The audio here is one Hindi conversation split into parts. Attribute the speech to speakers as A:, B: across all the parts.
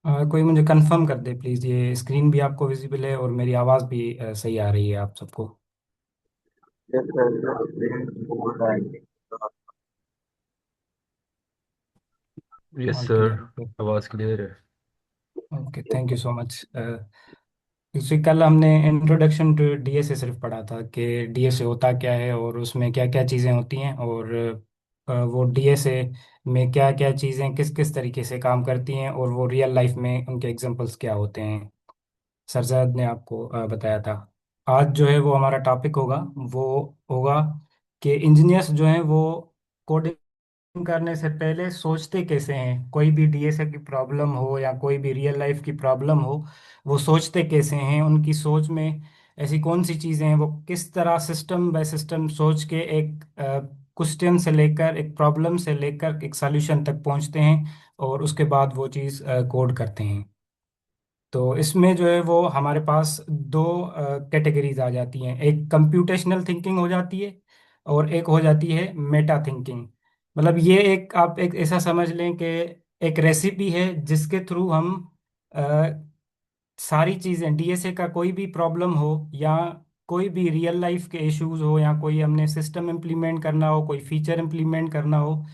A: कोई मुझे कंफर्म कर दे प्लीज़, ये स्क्रीन भी आपको विजिबल है और मेरी आवाज़ भी सही आ रही है आप सबको?
B: यस सर, बोल रहा है।
A: All
B: yes sir,
A: clear.
B: आवाज़ क्लियर है।
A: Okay, thank you so much. दूसरी कल हमने इंट्रोडक्शन टू डीएसए सिर्फ पढ़ा था कि डीएसए होता क्या है और उसमें क्या क्या चीज़ें होती हैं, और वो डीएसए में क्या क्या चीज़ें किस किस तरीके से काम करती हैं, और वो रियल लाइफ में उनके एग्जांपल्स क्या होते हैं। सरजद ने आपको बताया था। आज जो है वो हमारा टॉपिक होगा, वो होगा कि इंजीनियर्स जो हैं वो कोडिंग करने से पहले सोचते कैसे हैं। कोई भी डीएसए की प्रॉब्लम हो या कोई भी रियल लाइफ की प्रॉब्लम हो, वो सोचते कैसे हैं, उनकी सोच में ऐसी कौन सी चीज़ें हैं, वो किस तरह सिस्टम बाय सिस्टम सोच के एक क्वेश्चन से लेकर, एक प्रॉब्लम से लेकर एक सॉल्यूशन तक पहुंचते हैं, और उसके बाद वो चीज़ कोड करते हैं। तो इसमें जो है वो हमारे पास दो कैटेगरीज आ जाती हैं। एक कंप्यूटेशनल थिंकिंग हो जाती है, और एक हो जाती है मेटा थिंकिंग। मतलब ये एक, आप एक ऐसा समझ लें कि एक रेसिपी है जिसके थ्रू हम सारी चीज़ें, डीएसए का कोई भी प्रॉब्लम हो या कोई भी रियल लाइफ के इश्यूज हो या कोई हमने सिस्टम इम्प्लीमेंट करना हो, कोई फीचर इम्प्लीमेंट करना हो,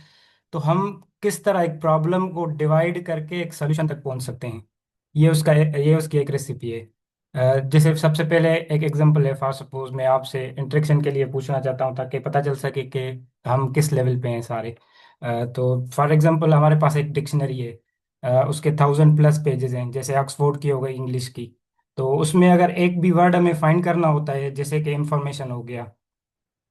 A: तो हम किस तरह एक प्रॉब्लम को डिवाइड करके एक सोल्यूशन तक पहुंच सकते हैं। ये उसकी एक रेसिपी है। जैसे सबसे पहले एक एग्जांपल है, फॉर सपोज मैं आपसे इंट्रेक्शन के लिए पूछना चाहता हूँ ताकि पता चल सके कि हम किस लेवल पे हैं सारे। तो फॉर एग्जांपल हमारे पास एक डिक्शनरी है, उसके 1000+ पेजेस हैं, जैसे ऑक्सफोर्ड की हो गई इंग्लिश की। तो उसमें अगर एक भी वर्ड हमें फाइंड करना होता है, जैसे कि इंफॉर्मेशन हो गया,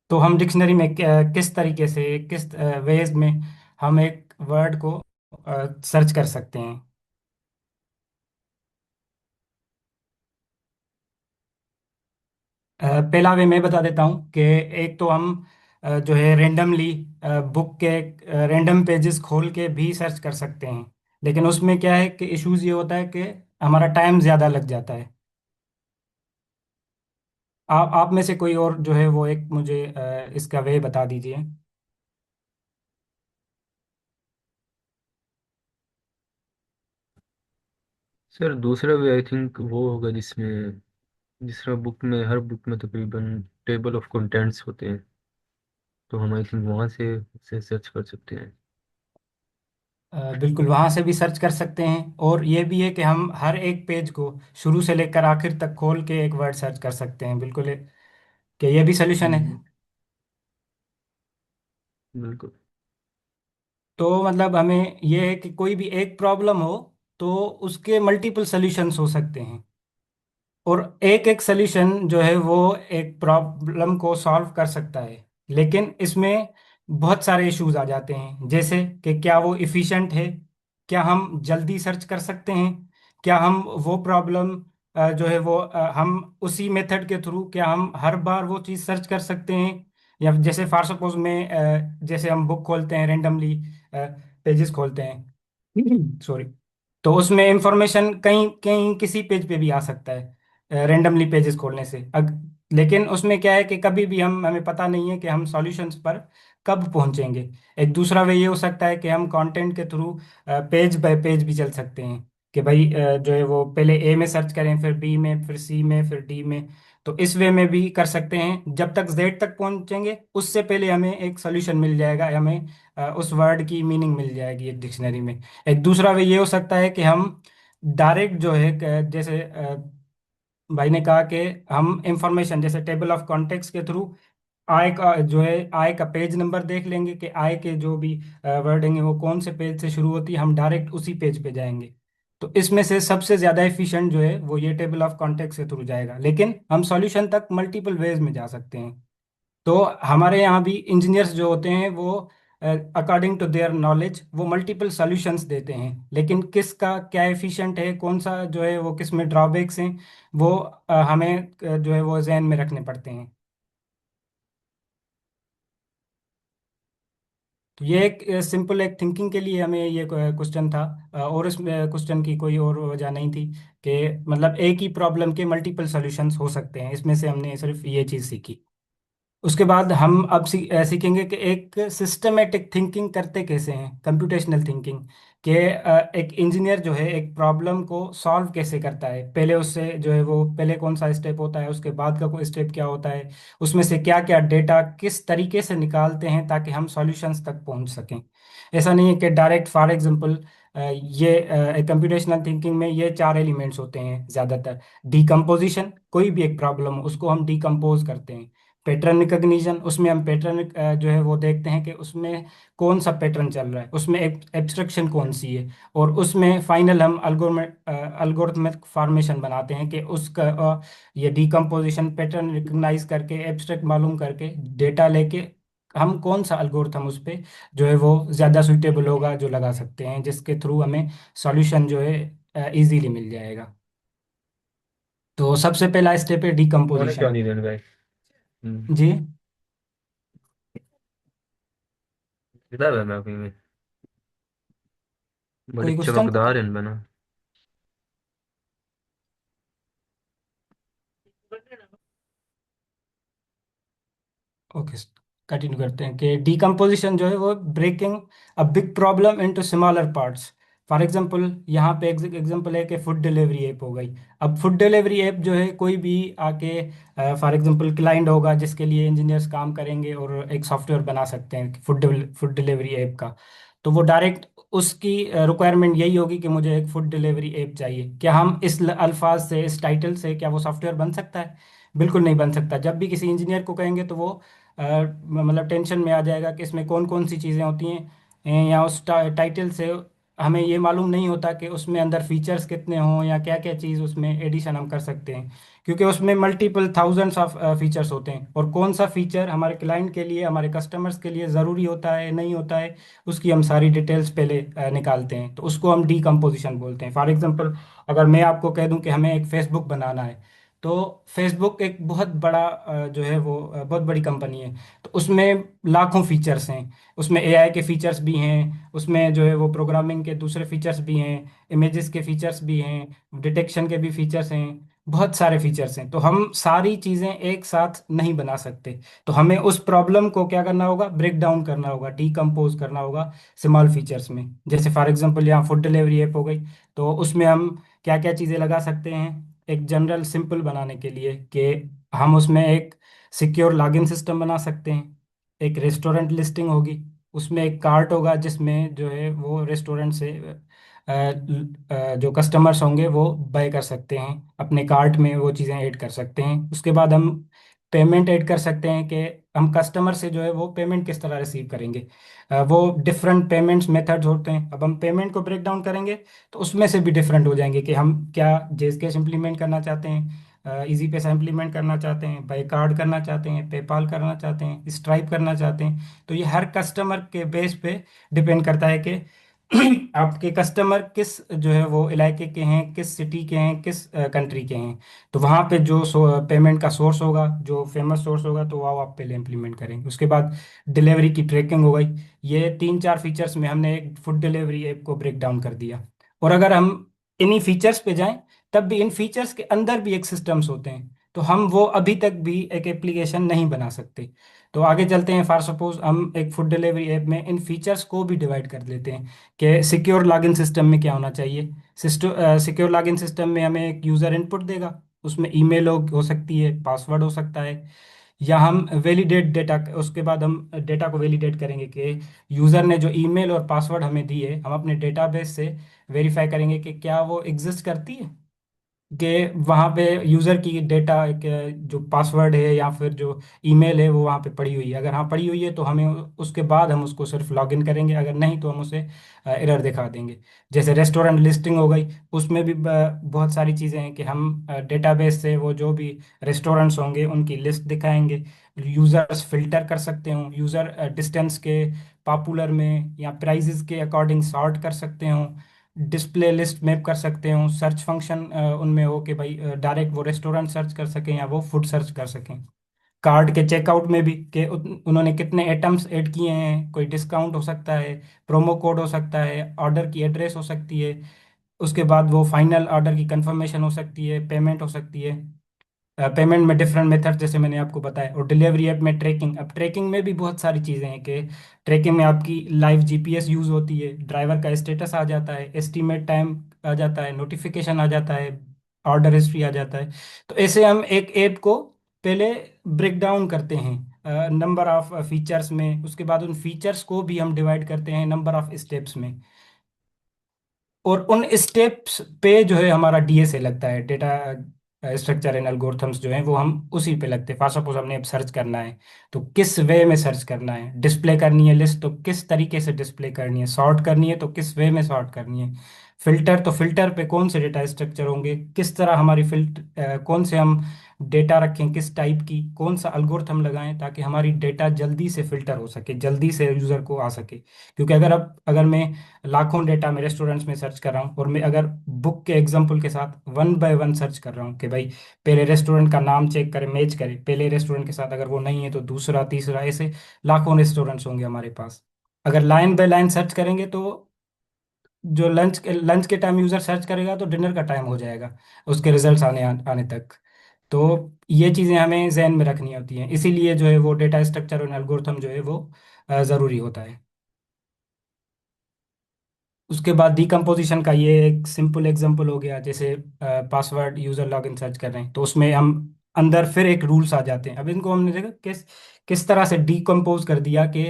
A: तो हम डिक्शनरी में किस तरीके से, किस वेज में हम एक वर्ड को सर्च कर सकते हैं। पहला वे मैं बता देता हूँ कि एक तो हम जो है रेंडमली बुक के रैंडम पेजेस खोल के भी सर्च कर सकते हैं, लेकिन उसमें क्या है कि इश्यूज ये होता है कि हमारा टाइम ज़्यादा लग जाता है। आप में से कोई और जो है वो एक मुझे इसका वे बता दीजिए।
B: सर दूसरा भी आई थिंक वो होगा जिसमें जिसमें बुक में, हर बुक में तकरीबन टेबल ऑफ कंटेंट्स होते हैं, तो हम आई थिंक वहाँ से सर्च कर सकते हैं।
A: बिल्कुल, वहां से भी सर्च कर सकते हैं, और ये भी है कि हम हर एक पेज को शुरू से लेकर आखिर तक खोल के एक वर्ड सर्च कर सकते हैं। बिल्कुल कि ये भी सोल्यूशन है।
B: हम्म, बिल्कुल।
A: तो मतलब हमें ये है कि कोई भी एक प्रॉब्लम हो तो उसके मल्टीपल सॉल्यूशंस हो सकते हैं, और एक एक सॉल्यूशन जो है वो एक प्रॉब्लम को सॉल्व कर सकता है। लेकिन इसमें बहुत सारे इश्यूज आ जाते हैं, जैसे कि क्या वो इफ़िशिएंट है, क्या हम जल्दी सर्च कर सकते हैं, क्या हम वो प्रॉब्लम जो है वो हम उसी मेथड के थ्रू क्या हम हर बार वो चीज़ सर्च कर सकते हैं। या जैसे फॉर सपोज में जैसे हम बुक खोलते हैं रेंडमली, पेजेस खोलते हैं सॉरी, तो उसमें इंफॉर्मेशन कहीं कहीं किसी पेज पे भी आ सकता है रेंडमली पेजेस खोलने से। लेकिन उसमें क्या है कि कभी भी हमें पता नहीं है कि हम सॉल्यूशंस पर कब पहुंचेंगे। एक दूसरा वे ये हो सकता है कि हम कंटेंट के थ्रू पेज बाय पेज भी चल सकते हैं, कि भाई जो है वो पहले ए में सर्च करें, फिर बी में, फिर सी में, फिर डी में। तो इस वे में भी कर सकते हैं, जब तक जेड तक पहुंचेंगे उससे पहले हमें एक सोल्यूशन मिल जाएगा, हमें उस वर्ड की मीनिंग मिल जाएगी एक डिक्शनरी में। एक दूसरा वे ये हो सकता है कि हम डायरेक्ट जो है जैसे भाई ने कहा कि हम इंफॉर्मेशन जैसे टेबल ऑफ कॉन्टेक्स्ट के थ्रू आय का जो है, आय का पेज नंबर देख लेंगे कि आय के जो भी वर्डिंग है वो कौन से पेज से शुरू होती है, हम डायरेक्ट उसी पेज पे जाएंगे। तो इसमें से सबसे ज्यादा एफिशिएंट जो है वो ये टेबल ऑफ कॉन्टेक्स्ट के थ्रू जाएगा, लेकिन हम सॉल्यूशन तक मल्टीपल वेज में जा सकते हैं। तो हमारे यहाँ भी इंजीनियर्स जो होते हैं वो अकॉर्डिंग टू देयर नॉलेज वो मल्टीपल सॉल्यूशंस देते हैं, लेकिन किसका क्या एफिशिएंट है, कौन सा जो है वो किस में ड्रॉबैक्स हैं, वो हमें जो है वो जहन में रखने पड़ते हैं। तो ये एक सिंपल एक थिंकिंग के लिए हमें ये क्वेश्चन था। और इस क्वेश्चन की कोई और वजह नहीं थी कि मतलब एक ही प्रॉब्लम के मल्टीपल सॉल्यूशंस हो सकते हैं, इसमें से हमने सिर्फ ये चीज़ सीखी। उसके बाद हम अब सीखेंगे कि एक सिस्टमेटिक थिंकिंग करते कैसे हैं, कंप्यूटेशनल थिंकिंग कि एक इंजीनियर जो है एक प्रॉब्लम को सॉल्व कैसे करता है, पहले उससे जो है वो पहले कौन सा स्टेप होता है, उसके बाद का कोई स्टेप क्या होता है, उसमें से क्या क्या डेटा किस तरीके से निकालते हैं ताकि हम सॉल्यूशंस तक पहुंच सकें। ऐसा नहीं है कि डायरेक्ट, फॉर एग्जांपल ये कंप्यूटेशनल थिंकिंग में ये चार एलिमेंट्स होते हैं ज़्यादातर। डिकम्पोजिशन, कोई भी एक प्रॉब्लम हो उसको हम डिकम्पोज करते हैं। पैटर्न रिकग्निशन, उसमें हम पैटर्न जो है वो देखते हैं कि उसमें कौन सा पैटर्न चल रहा है, उसमें एक एब्स्ट्रक्शन कौन सी है। और उसमें फाइनल हम अल्गोरिथमिक फॉर्मेशन बनाते हैं कि उसका ये डिकम्पोजिशन पैटर्न रिकग्नाइज करके एब्स्ट्रैक्ट मालूम करके डेटा लेके हम कौन सा अल्गोरिथम उस पे जो है वो ज़्यादा सुइटेबल होगा जो लगा सकते हैं, जिसके थ्रू हमें सॉल्यूशन जो है इजीली मिल जाएगा। तो सबसे पहला स्टेप है
B: होने क्यों
A: डिकम्पोजिशन।
B: नहीं देने भाई। हम्म।
A: जी।
B: किताब है मैं अभी में, बड़ी
A: कोई क्वेश्चन था
B: चमकदार
A: क्या?
B: है इनमें ना।
A: ओके, कंटिन्यू करते हैं कि डिकम्पोजिशन जो है वो breaking a big problem into smaller parts. For example यहाँ पे एग्जांपल है कि फूड डिलीवरी ऐप हो गई। अब फूड डिलीवरी ऐप जो है कोई भी आके, फॉर एग्जांपल क्लाइंट होगा जिसके लिए इंजीनियर्स काम करेंगे और एक सॉफ्टवेयर बना सकते हैं फूड डिलीवरी ऐप का। तो वो डायरेक्ट उसकी रिक्वायरमेंट यही होगी कि मुझे एक फूड डिलीवरी ऐप चाहिए। क्या हम इस अल्फाज से, इस टाइटल से क्या वो सॉफ्टवेयर बन सकता है? बिल्कुल नहीं बन सकता। जब भी किसी इंजीनियर को कहेंगे तो वो मतलब टेंशन में आ जाएगा कि इसमें कौन कौन सी चीज़ें होती हैं। या उस टाइटल से हमें ये मालूम नहीं होता कि उसमें अंदर फीचर्स कितने हों या क्या क्या चीज़ उसमें एडिशन हम कर सकते हैं, क्योंकि उसमें मल्टीपल थाउजेंड्स ऑफ फीचर्स होते हैं। और कौन सा फीचर हमारे क्लाइंट के लिए, हमारे कस्टमर्स के लिए ज़रूरी होता है नहीं होता है, उसकी हम सारी डिटेल्स पहले निकालते हैं। तो उसको हम डीकम्पोजिशन बोलते हैं। फॉर एग्जांपल, अगर मैं आपको कह दूं कि हमें एक फेसबुक बनाना है, तो फेसबुक एक बहुत बड़ा जो है वो बहुत बड़ी कंपनी है। तो उसमें लाखों फीचर्स हैं। उसमें एआई के फीचर्स भी हैं, उसमें जो है वो प्रोग्रामिंग के दूसरे फीचर्स भी हैं, इमेजेस के फीचर्स भी हैं, डिटेक्शन के भी फीचर्स हैं, बहुत सारे फीचर्स हैं। तो हम सारी चीज़ें एक साथ नहीं बना सकते। तो हमें उस प्रॉब्लम को क्या करना होगा, ब्रेक डाउन करना होगा, डीकम्पोज करना होगा स्मॉल फीचर्स में। जैसे फॉर एग्जांपल यहाँ फूड डिलीवरी ऐप हो गई, तो उसमें हम क्या क्या चीज़ें लगा सकते हैं एक जनरल सिंपल बनाने के लिए, कि हम उसमें एक सिक्योर लॉगिन सिस्टम बना सकते हैं। एक रेस्टोरेंट लिस्टिंग होगी, उसमें एक कार्ट होगा जिसमें जो है वो रेस्टोरेंट से जो कस्टमर्स होंगे वो बाय कर सकते हैं, अपने कार्ट में वो चीज़ें ऐड कर सकते हैं। उसके बाद हम पेमेंट ऐड कर सकते हैं कि हम कस्टमर से जो है वो पेमेंट किस तरह रिसीव करेंगे। वो डिफरेंट पेमेंट्स मेथड्स होते हैं। अब हम पेमेंट को ब्रेक डाउन करेंगे तो उसमें से भी डिफरेंट हो जाएंगे कि हम क्या जेस कैश इम्प्लीमेंट करना चाहते हैं, इजी पैसा इम्प्लीमेंट करना चाहते हैं, बाई कार्ड करना चाहते हैं, पेपाल करना चाहते हैं, स्ट्राइप करना चाहते हैं। तो ये हर कस्टमर के बेस पे डिपेंड करता है कि आपके कस्टमर किस जो है वो इलाके के हैं, किस सिटी के हैं, किस कंट्री के हैं। तो वहाँ पे जो पेमेंट का सोर्स होगा, जो फेमस सोर्स होगा, तो वो आप पहले इम्प्लीमेंट करेंगे। उसके बाद डिलीवरी की ट्रैकिंग हो गई। ये तीन चार फीचर्स में हमने एक फूड डिलीवरी ऐप को ब्रेक डाउन कर दिया। और अगर हम इन्हीं फीचर्स पे जाएं, तब भी इन फीचर्स के अंदर भी एक सिस्टम्स होते हैं, तो हम वो अभी तक भी एक एप्लीकेशन नहीं बना सकते। तो आगे चलते हैं। फॉर सपोज हम एक फूड डिलीवरी ऐप में इन फीचर्स को भी डिवाइड कर लेते हैं कि सिक्योर लॉगिन सिस्टम में क्या होना चाहिए। सिक्योर लॉगिन सिस्टम में हमें एक यूज़र इनपुट देगा, उसमें ईमेल हो सकती है, पासवर्ड हो सकता है, या हम वैलिडेट डेटा, उसके बाद हम डेटा को वैलिडेट करेंगे कि यूज़र ने जो ईमेल और पासवर्ड हमें दिए, हम अपने डेटाबेस से वेरीफाई करेंगे कि क्या वो एग्जिस्ट करती है, कि वहाँ पे यूज़र की डेटा एक जो पासवर्ड है या फिर जो ईमेल है वो वहाँ पे पड़ी हुई है। अगर हाँ पड़ी हुई है तो हमें उसके बाद हम उसको सिर्फ लॉगिन करेंगे, अगर नहीं तो हम उसे एरर दिखा देंगे। जैसे रेस्टोरेंट लिस्टिंग हो गई, उसमें भी बहुत सारी चीज़ें हैं कि हम डेटाबेस से वो जो भी रेस्टोरेंट्स होंगे उनकी लिस्ट दिखाएंगे। यूज़र्स फिल्टर कर सकते हो, यूज़र डिस्टेंस के, पॉपुलर में या प्राइजेस के अकॉर्डिंग सॉर्ट कर सकते हो, डिस्प्ले लिस्ट मैप कर सकते हो, सर्च फंक्शन उनमें हो कि भाई डायरेक्ट वो रेस्टोरेंट सर्च कर सकें या वो फूड सर्च कर सकें। कार्ड के चेकआउट में भी कि उन्होंने कितने आइटम्स ऐड किए हैं, कोई डिस्काउंट हो सकता है, प्रोमो कोड हो सकता है, ऑर्डर की एड्रेस हो सकती है। उसके बाद वो फाइनल ऑर्डर की कंफर्मेशन हो सकती है, पेमेंट हो सकती है। पेमेंट में डिफरेंट मेथड जैसे मैंने आपको बताया, और डिलीवरी ऐप में ट्रैकिंग। अब ट्रैकिंग में भी बहुत सारी चीज़ें हैं कि ट्रैकिंग में आपकी लाइव जीपीएस यूज़ होती है, ड्राइवर का स्टेटस आ जाता है, एस्टीमेट टाइम आ जाता है, नोटिफिकेशन आ जाता है, ऑर्डर हिस्ट्री आ जाता है। तो ऐसे हम एक ऐप को पहले ब्रेक डाउन करते हैं नंबर ऑफ फीचर्स में, उसके बाद उन फीचर्स को भी हम डिवाइड करते हैं नंबर ऑफ स्टेप्स में, और उन स्टेप्स पे जो है हमारा डीएसए लगता है, डेटा स्ट्रक्चर एंड एल्गोरिथम्स जो है वो हम उसी पे लगते हैं। फॉर सपोज हमने अब सर्च करना है, तो किस वे में सर्च करना है, डिस्प्ले करनी है लिस्ट तो किस तरीके से डिस्प्ले करनी है, सॉर्ट करनी है तो किस वे में सॉर्ट करनी है, फिल्टर तो फिल्टर पे कौन से डेटा स्ट्रक्चर होंगे, किस तरह हमारी कौन से हम डेटा रखें, किस टाइप की, कौन सा एल्गोरिथम लगाएं ताकि हमारी डेटा जल्दी से फिल्टर हो सके, जल्दी से यूजर को आ सके। क्योंकि अगर मैं लाखों डेटा में रेस्टोरेंट्स में सर्च कर रहा हूँ, और मैं अगर बुक के एग्जांपल के साथ वन बाय वन सर्च कर रहा हूँ कि भाई पहले रेस्टोरेंट का नाम चेक करें, मैच करें, पहले रेस्टोरेंट के साथ अगर वो नहीं है तो दूसरा तीसरा, ऐसे लाखों रेस्टोरेंट्स होंगे हमारे पास। अगर लाइन बाय लाइन सर्च करेंगे तो जो लंच के टाइम यूजर सर्च करेगा तो डिनर का टाइम हो जाएगा उसके रिजल्ट्स आने तक। तो ये चीज़ें हमें जहन में रखनी होती हैं, इसीलिए जो है वो डेटा स्ट्रक्चर और एल्गोरिथम जो है वो ज़रूरी होता है। उसके बाद डिकम्पोजिशन का ये एक सिंपल एग्जांपल हो गया, जैसे पासवर्ड यूजर लॉगिन सर्च कर रहे हैं तो उसमें हम अंदर फिर एक रूल्स आ जाते हैं। अब इनको हमने देखा किस किस तरह से डिकम्पोज कर दिया कि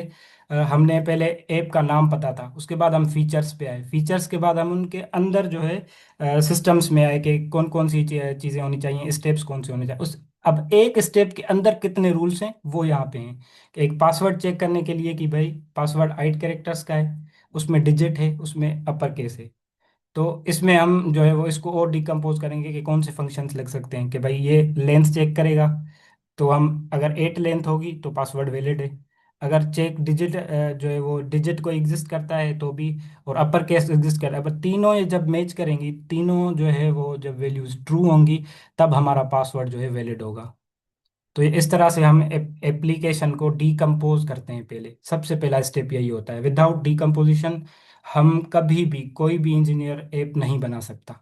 A: हमने पहले ऐप का नाम पता था, उसके बाद हम फीचर्स पे आए, फीचर्स के बाद हम उनके अंदर जो है सिस्टम्स में आए कि कौन कौन सी चीज़ें होनी चाहिए, स्टेप्स कौन से होने चाहिए उस। अब एक स्टेप के अंदर कितने रूल्स हैं वो यहाँ पे हैं, कि एक पासवर्ड चेक करने के लिए कि भाई पासवर्ड 8 कैरेक्टर्स का है, उसमें डिजिट है, उसमें अपर केस है। तो इसमें हम जो है वो इसको और डिकम्पोज करेंगे कि कौन से फंक्शंस लग सकते हैं, कि भाई ये लेंथ चेक करेगा, तो हम अगर 8 लेंथ होगी तो पासवर्ड वैलिड है। अगर चेक डिजिट जो है वो डिजिट को एग्जिस्ट करता है तो भी, और अपर केस एग्जिस्ट कर, अब तीनों ये जब मैच करेंगी, तीनों जो है वो जब वैल्यूज ट्रू होंगी, तब हमारा पासवर्ड जो है वैलिड होगा। तो ये इस तरह से हम एप्लीकेशन को डीकम्पोज करते हैं, पहले सबसे पहला स्टेप यही होता है। विदाउट डीकम्पोजिशन हम कभी भी कोई भी इंजीनियर ऐप नहीं बना सकता।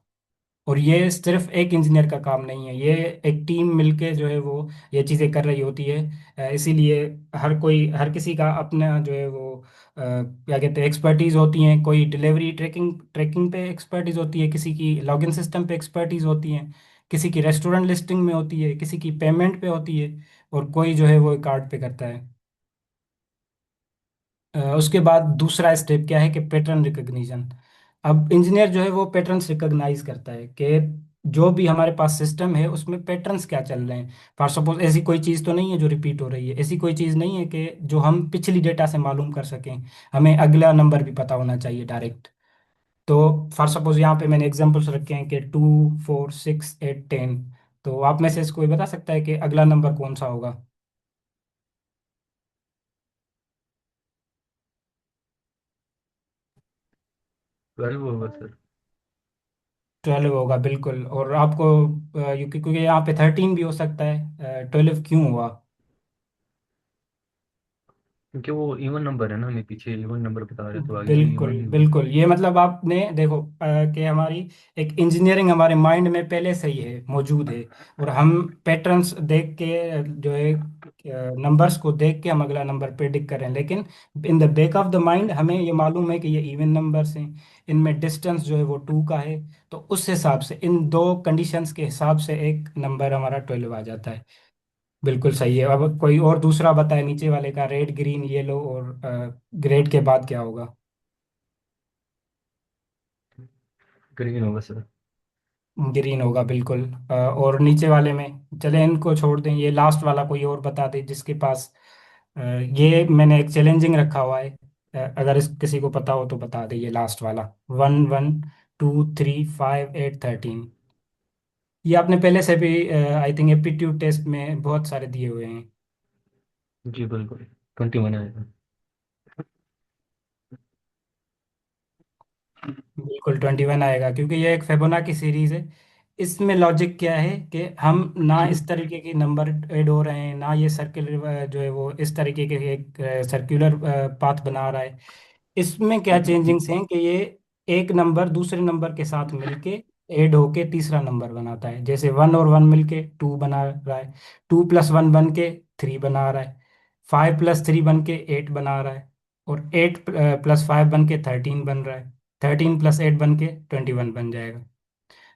A: और ये सिर्फ एक इंजीनियर का काम नहीं है, ये एक टीम मिलके जो है वो ये चीज़ें कर रही होती है। इसीलिए हर किसी का अपना जो है वो क्या कहते हैं एक्सपर्टीज होती हैं। कोई डिलीवरी ट्रैकिंग ट्रैकिंग पे एक्सपर्टीज होती है, किसी की लॉगिन सिस्टम पे एक्सपर्टीज होती है, किसी की रेस्टोरेंट लिस्टिंग में होती है, किसी की पेमेंट पे होती है, और कोई जो है वो कार्ड पे करता है। उसके बाद दूसरा स्टेप क्या है कि पैटर्न रिकग्निशन। अब इंजीनियर जो है वो पैटर्न्स रिकॉग्नाइज करता है कि जो भी हमारे पास सिस्टम है उसमें पैटर्न्स क्या चल रहे हैं। फॉर सपोज ऐसी कोई चीज़ तो नहीं है जो रिपीट हो रही है, ऐसी कोई चीज़ नहीं है कि जो हम पिछली डेटा से मालूम कर सकें। हमें अगला नंबर भी पता होना चाहिए डायरेक्ट। तो फॉर सपोज यहाँ पे मैंने एग्जांपल्स रखे हैं कि 2 4 6 8 10। तो आप में से कोई बता सकता है कि अगला नंबर कौन सा होगा?
B: 12 होगा सर।
A: 12 होगा बिल्कुल। और आपको क्योंकि यहाँ पे 13 भी हो सकता है, 12 क्यों हुआ?
B: क्योंकि वो इवन नंबर है ना, हमें पीछे इवन नंबर बता रहे तो आगे भी
A: बिल्कुल
B: इवन ही होगा।
A: बिल्कुल, ये मतलब आपने देखो कि हमारी एक इंजीनियरिंग हमारे माइंड में पहले से ही है, मौजूद है। और हम पैटर्न्स देख के जो है नंबर्स को देख के हम अगला नंबर प्रेडिक्ट करें, लेकिन in the back of the mind हमें ये मालूम है कि ये इवन नंबर्स हैं, इनमें डिस्टेंस जो है वो 2 का है। तो उस हिसाब से इन दो कंडीशंस के हिसाब से एक नंबर हमारा 12 आ जाता है। बिल्कुल सही है। अब कोई और दूसरा बताए, नीचे वाले का रेड ग्रीन येलो और ग्रेड के बाद क्या होगा?
B: ग्रीन होगा सर।
A: ग्रीन होगा बिल्कुल। और नीचे वाले में चले इनको छोड़ दें, ये लास्ट वाला कोई और बता दे जिसके पास ये मैंने एक चैलेंजिंग रखा हुआ है। अगर इस किसी को पता हो तो बता दे, ये लास्ट वाला 1 1 2 3 5 8 13। ये आपने पहले से भी आई थिंक एप्टीट्यूड टेस्ट में बहुत सारे दिए हुए हैं।
B: जी बिल्कुल, 21 आएगा।
A: बिल्कुल 21 आएगा, क्योंकि ये एक फेबोना की सीरीज है। इसमें लॉजिक क्या है कि हम ना इस तरीके के नंबर ऐड हो रहे हैं, ना ये सर्कुलर जो है वो इस तरीके के एक सर्कुलर पाथ बना रहा है। इसमें क्या चेंजिंग्स हैं कि ये एक नंबर दूसरे नंबर के साथ मिलके ऐड होके तीसरा नंबर बनाता है। जैसे 1 और 1 मिलके 2 बना रहा है, 2+1 बन के 3 बना रहा है, 5+3 बन के 8 बना रहा है, और 8+5 बन के 13 बन रहा है, 13+8 बन के 21 बन जाएगा।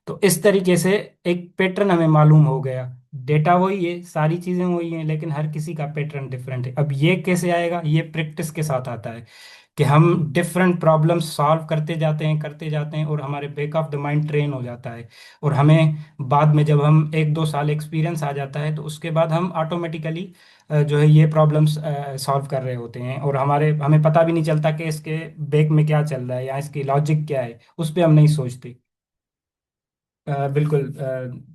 A: तो इस तरीके से एक पैटर्न हमें मालूम हो गया। डेटा वही है, सारी चीजें वही हैं, लेकिन हर किसी का पैटर्न डिफरेंट है। अब ये कैसे आएगा? ये प्रैक्टिस के साथ आता है कि हम डिफरेंट प्रॉब्लम्स सॉल्व करते जाते हैं, और हमारे back of the mind train हो जाता है। और हमें बाद में जब हम 1-2 साल एक्सपीरियंस आ जाता है, तो उसके बाद हम ऑटोमेटिकली जो है ये प्रॉब्लम्स सॉल्व कर रहे होते हैं, और हमें पता भी नहीं चलता कि इसके बैक में क्या चल रहा है या इसकी लॉजिक क्या है, उस पर हम नहीं सोचते। बिल्कुल।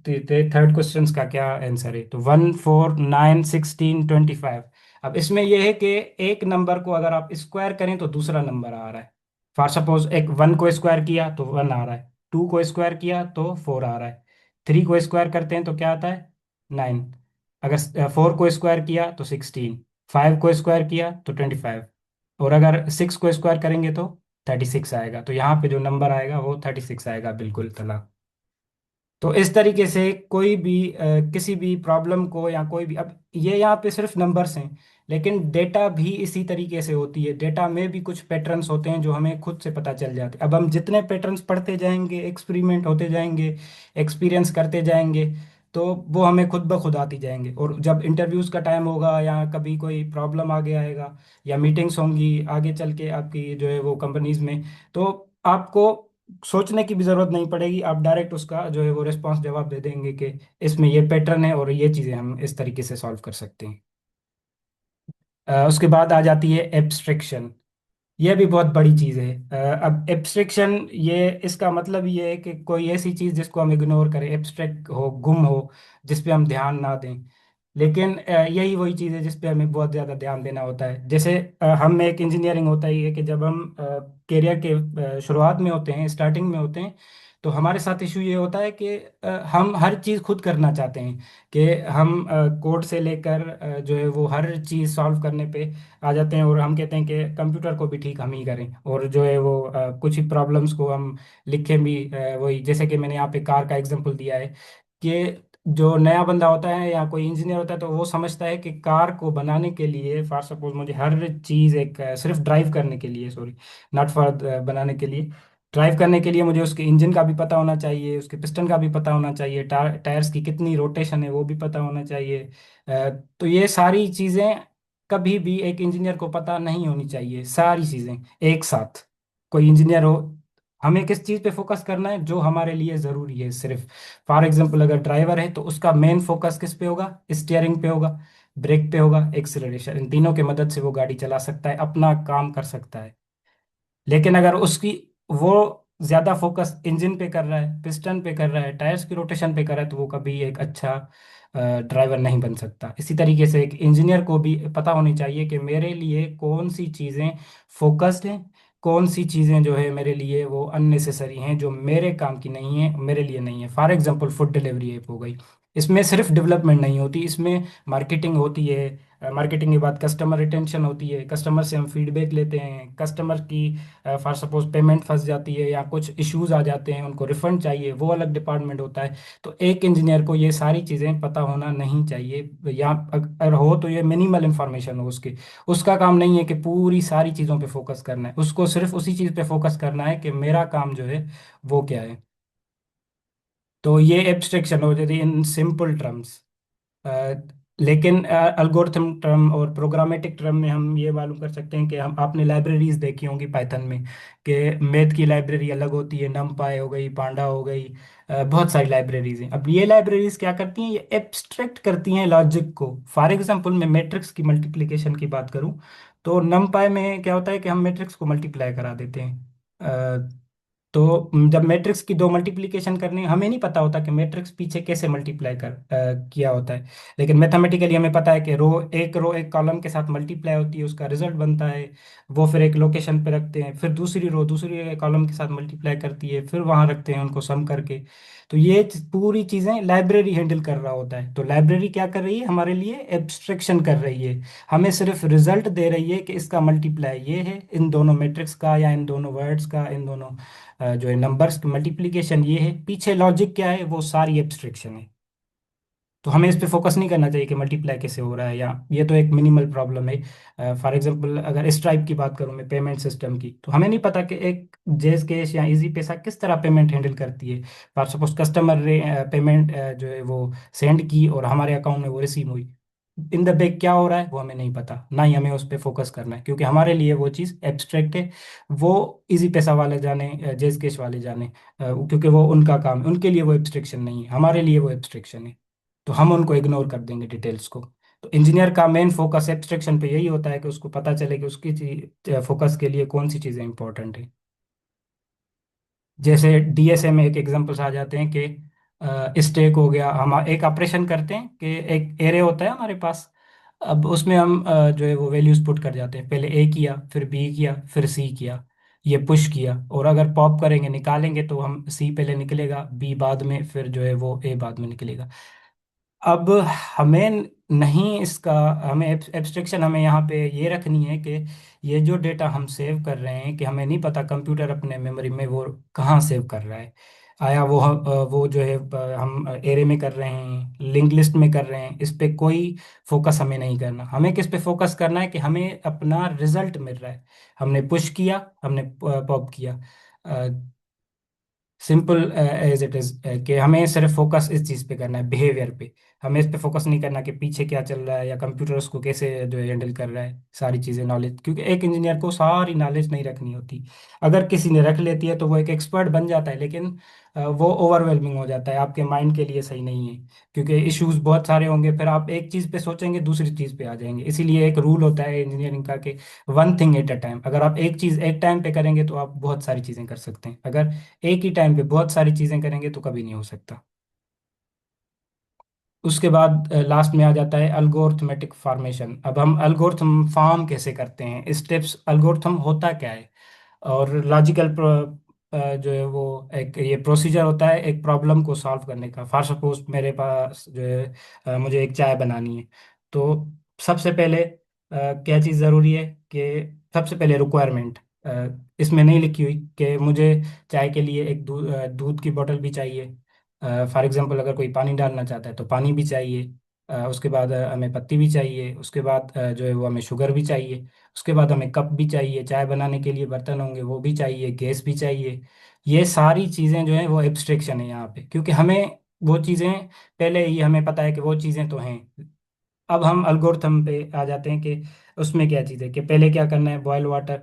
A: थर्ड क्वेश्चन का क्या आंसर है? तो 1, 4, 9, 16, 25। अब इसमें यह है कि एक नंबर को अगर आप स्क्वायर करें तो दूसरा नंबर आ रहा है। फॉर सपोज एक 1 को स्क्वायर किया तो 1 आ रहा है, 2 को स्क्वायर किया तो 4 आ रहा है, 3 को स्क्वायर करते हैं तो क्या आता है? 9। अगर 4 को स्क्वायर किया तो 16, 5 को स्क्वायर किया तो 25, और अगर 6 को स्क्वायर करेंगे तो 36 आएगा। तो यहाँ पे जो नंबर आएगा वो 36 आएगा, बिल्कुल तला। तो इस तरीके से कोई भी किसी भी प्रॉब्लम को, या कोई भी, अब ये यहाँ पे सिर्फ नंबर्स हैं, लेकिन डेटा भी इसी तरीके से होती है। डेटा में भी कुछ पैटर्न्स होते हैं जो हमें खुद से पता चल जाते हैं। अब हम जितने पैटर्न्स पढ़ते जाएंगे, एक्सपेरिमेंट होते जाएंगे, एक्सपीरियंस करते जाएंगे, तो वो हमें खुद ब खुद आती जाएंगे। और जब इंटरव्यूज का टाइम होगा, या कभी कोई प्रॉब्लम आगे आएगा, या मीटिंग्स होंगी आगे चल के आपकी जो है वो कंपनीज में, तो आपको सोचने की भी जरूरत नहीं पड़ेगी। आप डायरेक्ट उसका जो है वो रिस्पांस जवाब दे देंगे कि इसमें ये पैटर्न है और ये चीजें हम इस तरीके से सॉल्व कर सकते हैं। उसके बाद आ जाती है एब्स्ट्रैक्शन। यह भी बहुत बड़ी चीज़ है। अब एब्स्ट्रैक्शन, ये इसका मतलब ये है कि कोई ऐसी चीज़ जिसको हम इग्नोर करें, एब्स्ट्रैक्ट हो, गुम हो, जिस पे हम ध्यान ना दें। लेकिन यही वही चीज़ है जिस पे हमें बहुत ज़्यादा ध्यान देना होता है। जैसे हम में एक इंजीनियरिंग होता ही है कि जब हम करियर के शुरुआत में होते हैं, स्टार्टिंग में होते हैं, तो हमारे साथ इशू ये होता है कि हम हर चीज़ खुद करना चाहते हैं, कि हम कोड से लेकर जो है वो हर चीज़ सॉल्व करने पे आ जाते हैं, और हम कहते हैं कि कंप्यूटर को भी ठीक हम ही करें, और जो है वो कुछ ही प्रॉब्लम्स को हम लिखें भी। वही जैसे कि मैंने यहाँ पे कार का एग्जांपल दिया है, कि जो नया बंदा होता है या कोई इंजीनियर होता है, तो वो समझता है कि कार को बनाने के लिए, फॉर सपोज मुझे हर चीज़ एक सिर्फ ड्राइव करने के लिए, सॉरी, नॉट फॉर बनाने के लिए, ड्राइव करने के लिए मुझे उसके इंजन का भी पता होना चाहिए, उसके पिस्टन का भी पता होना चाहिए, टायर्स की कितनी रोटेशन है वो भी पता होना चाहिए। तो ये सारी चीज़ें कभी भी एक इंजीनियर को पता नहीं होनी चाहिए, सारी चीजें एक साथ। कोई इंजीनियर हो, हमें किस चीज पे फोकस करना है जो हमारे लिए जरूरी है सिर्फ। फॉर एग्जांपल अगर ड्राइवर है तो उसका मेन फोकस किस पे होगा? स्टीयरिंग पे होगा, ब्रेक पे होगा, एक्सीलरेशन। इन तीनों के मदद से वो गाड़ी चला सकता है, अपना काम कर सकता है। लेकिन अगर उसकी वो ज्यादा फोकस इंजन पे कर रहा है, पिस्टन पे कर रहा है, टायर्स की रोटेशन पे कर रहा है, तो वो कभी एक अच्छा ड्राइवर नहीं बन सकता। इसी तरीके से एक इंजीनियर को भी पता होनी चाहिए कि मेरे लिए कौन सी चीज़ें फोकस्ड हैं, कौन सी चीज़ें जो है मेरे लिए वो अननेसेसरी हैं, जो मेरे काम की नहीं है, मेरे लिए नहीं है। For example food delivery app हो गई, इसमें सिर्फ डेवलपमेंट नहीं होती, इसमें मार्केटिंग होती है। मार्केटिंग के बाद कस्टमर रिटेंशन होती है, कस्टमर से हम फीडबैक लेते हैं, कस्टमर की फॉर सपोज पेमेंट फंस जाती है या कुछ इश्यूज आ जाते हैं, उनको रिफंड चाहिए, वो अलग डिपार्टमेंट होता है। तो एक इंजीनियर को ये सारी चीज़ें पता होना नहीं चाहिए, या अगर हो तो ये मिनिमल इंफॉर्मेशन हो उसकी। उसका काम नहीं है कि पूरी सारी चीज़ों पे फोकस करना है, उसको सिर्फ उसी चीज़ पे फोकस करना है कि मेरा काम जो है वो क्या है। तो ये एब्स्ट्रैक्शन हो जाती है इन सिंपल टर्म्स। अ, लेकिन अल्गोरिथम टर्म और प्रोग्रामेटिक टर्म में हम ये मालूम कर सकते हैं कि हम, आपने लाइब्रेरीज देखी होंगी पाइथन में, कि मैथ की लाइब्रेरी अलग होती है, नमपाई हो गई, पांडा हो गई, बहुत सारी लाइब्रेरीज हैं। अब ये लाइब्रेरीज क्या करती हैं? ये एब्स्ट्रैक्ट करती हैं लॉजिक को। फॉर एग्जांपल मैं मैट्रिक्स की मल्टीप्लिकेशन की बात करूं, तो नमपाई में क्या होता है कि हम मैट्रिक्स को मल्टीप्लाई करा देते हैं। तो जब मैट्रिक्स की दो मल्टीप्लिकेशन करनी है, हमें नहीं पता होता कि मैट्रिक्स पीछे कैसे मल्टीप्लाई किया होता है। लेकिन मैथमेटिकली हमें पता है कि रो एक कॉलम के साथ मल्टीप्लाई होती है, उसका रिजल्ट बनता है, वो फिर एक लोकेशन पे रखते हैं, फिर दूसरी रो दूसरी कॉलम के साथ मल्टीप्लाई करती है, फिर वहां रखते हैं उनको सम करके। तो ये पूरी चीजें लाइब्रेरी हैंडल कर रहा होता है। तो लाइब्रेरी क्या कर रही है? हमारे लिए एब्स्ट्रैक्शन कर रही है, हमें सिर्फ रिजल्ट दे रही है कि इसका मल्टीप्लाई ये है इन दोनों मैट्रिक्स का, या इन दोनों वर्ड्स का, इन दोनों जो है नंबर्स की मल्टीप्लिकेशन ये है, पीछे लॉजिक क्या है वो सारी एब्स्ट्रैक्शन है। तो हमें इस पे फोकस नहीं करना चाहिए कि मल्टीप्लाई कैसे हो रहा है, या ये तो एक मिनिमल प्रॉब्लम है। फॉर एग्जांपल अगर स्ट्राइप की बात करूं मैं, पेमेंट सिस्टम की, तो हमें नहीं पता कि एक जेज कैश या इजी पैसा किस तरह पेमेंट हैंडल करती है। फॉर सपोज कस्टमर पेमेंट जो है वो सेंड की और हमारे अकाउंट में वो रिसीव हुई, इन द बैक क्या हो रहा है वो हमें नहीं पता, ना ही हमें उस पर फोकस करना है, क्योंकि हमारे लिए वो चीज़ एब्स्ट्रैक्ट है। वो इजी पैसा वाले जाने, जेज कैश वाले जाने, क्योंकि वो उनका काम है, उनके लिए वो एब्स्ट्रैक्शन नहीं है, हमारे लिए वो एब्स्ट्रैक्शन है। तो हम उनको इग्नोर कर देंगे डिटेल्स को। तो इंजीनियर का मेन फोकस एब्स्ट्रैक्शन पे यही होता है कि उसको पता चले कि उसकी फोकस के लिए कौन सी चीज़ें इंपॉर्टेंट है। जैसे डीएसए में एक एग्जांपल्स आ जाते हैं कि स्टैक हो गया, हम एक ऑपरेशन करते हैं कि एक एरे होता है हमारे पास। अब उसमें हम जो है वो वैल्यूज पुट कर जाते हैं, पहले ए किया, फिर बी किया, फिर सी किया, ये पुश किया, और अगर पॉप करेंगे निकालेंगे तो हम सी पहले निकलेगा, बी बाद में, फिर जो है वो ए बाद में निकलेगा। अब हमें नहीं इसका, हमें एब्स्ट्रैक्शन हमें यहाँ पे ये रखनी है कि ये जो डेटा हम सेव कर रहे हैं, कि हमें नहीं पता कंप्यूटर अपने मेमोरी में वो कहाँ सेव कर रहा है। आया वो वो जो है हम एरे में कर रहे हैं, लिंक लिस्ट में कर रहे हैं, इस पे कोई फोकस हमें नहीं करना। हमें किस पे फोकस करना है कि हमें अपना रिजल्ट मिल रहा है, हमने पुश किया, हमने पॉप किया, सिंपल एज इट इज, कि हमें सिर्फ फोकस इस चीज़ पे करना है, बिहेवियर पे। हमें इस पे फोकस नहीं करना कि पीछे क्या चल रहा है या कंप्यूटर उसको कैसे जो है हैंडल कर रहा है, सारी चीज़ें नॉलेज, क्योंकि एक इंजीनियर को सारी नॉलेज नहीं रखनी होती। अगर किसी ने रख लेती है तो वो एक एक्सपर्ट बन जाता है, लेकिन वो ओवरवेलमिंग हो जाता है, आपके माइंड के लिए सही नहीं है, क्योंकि इश्यूज बहुत सारे होंगे, फिर आप एक चीज़ पे सोचेंगे दूसरी चीज़ पे आ जाएंगे। इसीलिए एक रूल होता है इंजीनियरिंग का कि one thing at a time. अगर आप एक चीज़ एक टाइम पे करेंगे तो आप बहुत सारी चीज़ें कर सकते हैं, अगर एक ही टाइम पे बहुत सारी चीजें करेंगे तो कभी नहीं हो सकता। उसके बाद लास्ट में आ जाता है अल्गोरिथमेटिक फॉर्मेशन। अब हम अल्गोरिथम फॉर्म कैसे करते हैं, स्टेप्स, अल्गोरिथम होता क्या है, और लॉजिकल जो है वो एक ये प्रोसीजर होता है एक प्रॉब्लम को सॉल्व करने का। फॉर सपोज मेरे पास जो है मुझे एक चाय बनानी है, तो सबसे पहले क्या चीज़ ज़रूरी है कि सबसे पहले रिक्वायरमेंट इसमें नहीं लिखी हुई कि मुझे चाय के लिए एक दूध की बोतल भी चाहिए। फॉर एग्जांपल अगर कोई पानी डालना चाहता है तो पानी भी चाहिए। उसके बाद हमें पत्ती भी चाहिए, उसके बाद जो है वो हमें शुगर भी चाहिए, उसके बाद हमें कप भी चाहिए, चाय बनाने के लिए बर्तन होंगे वो भी चाहिए, गैस भी चाहिए। ये सारी चीज़ें जो है वो एब्स्ट्रैक्शन है यहाँ पे, क्योंकि हमें वो चीज़ें पहले ही हमें पता है कि वो चीज़ें तो हैं। अब हम अल्गोरिथम पे आ जाते हैं कि उसमें क्या चीज़ है, कि पहले क्या करना है, बॉयल वाटर,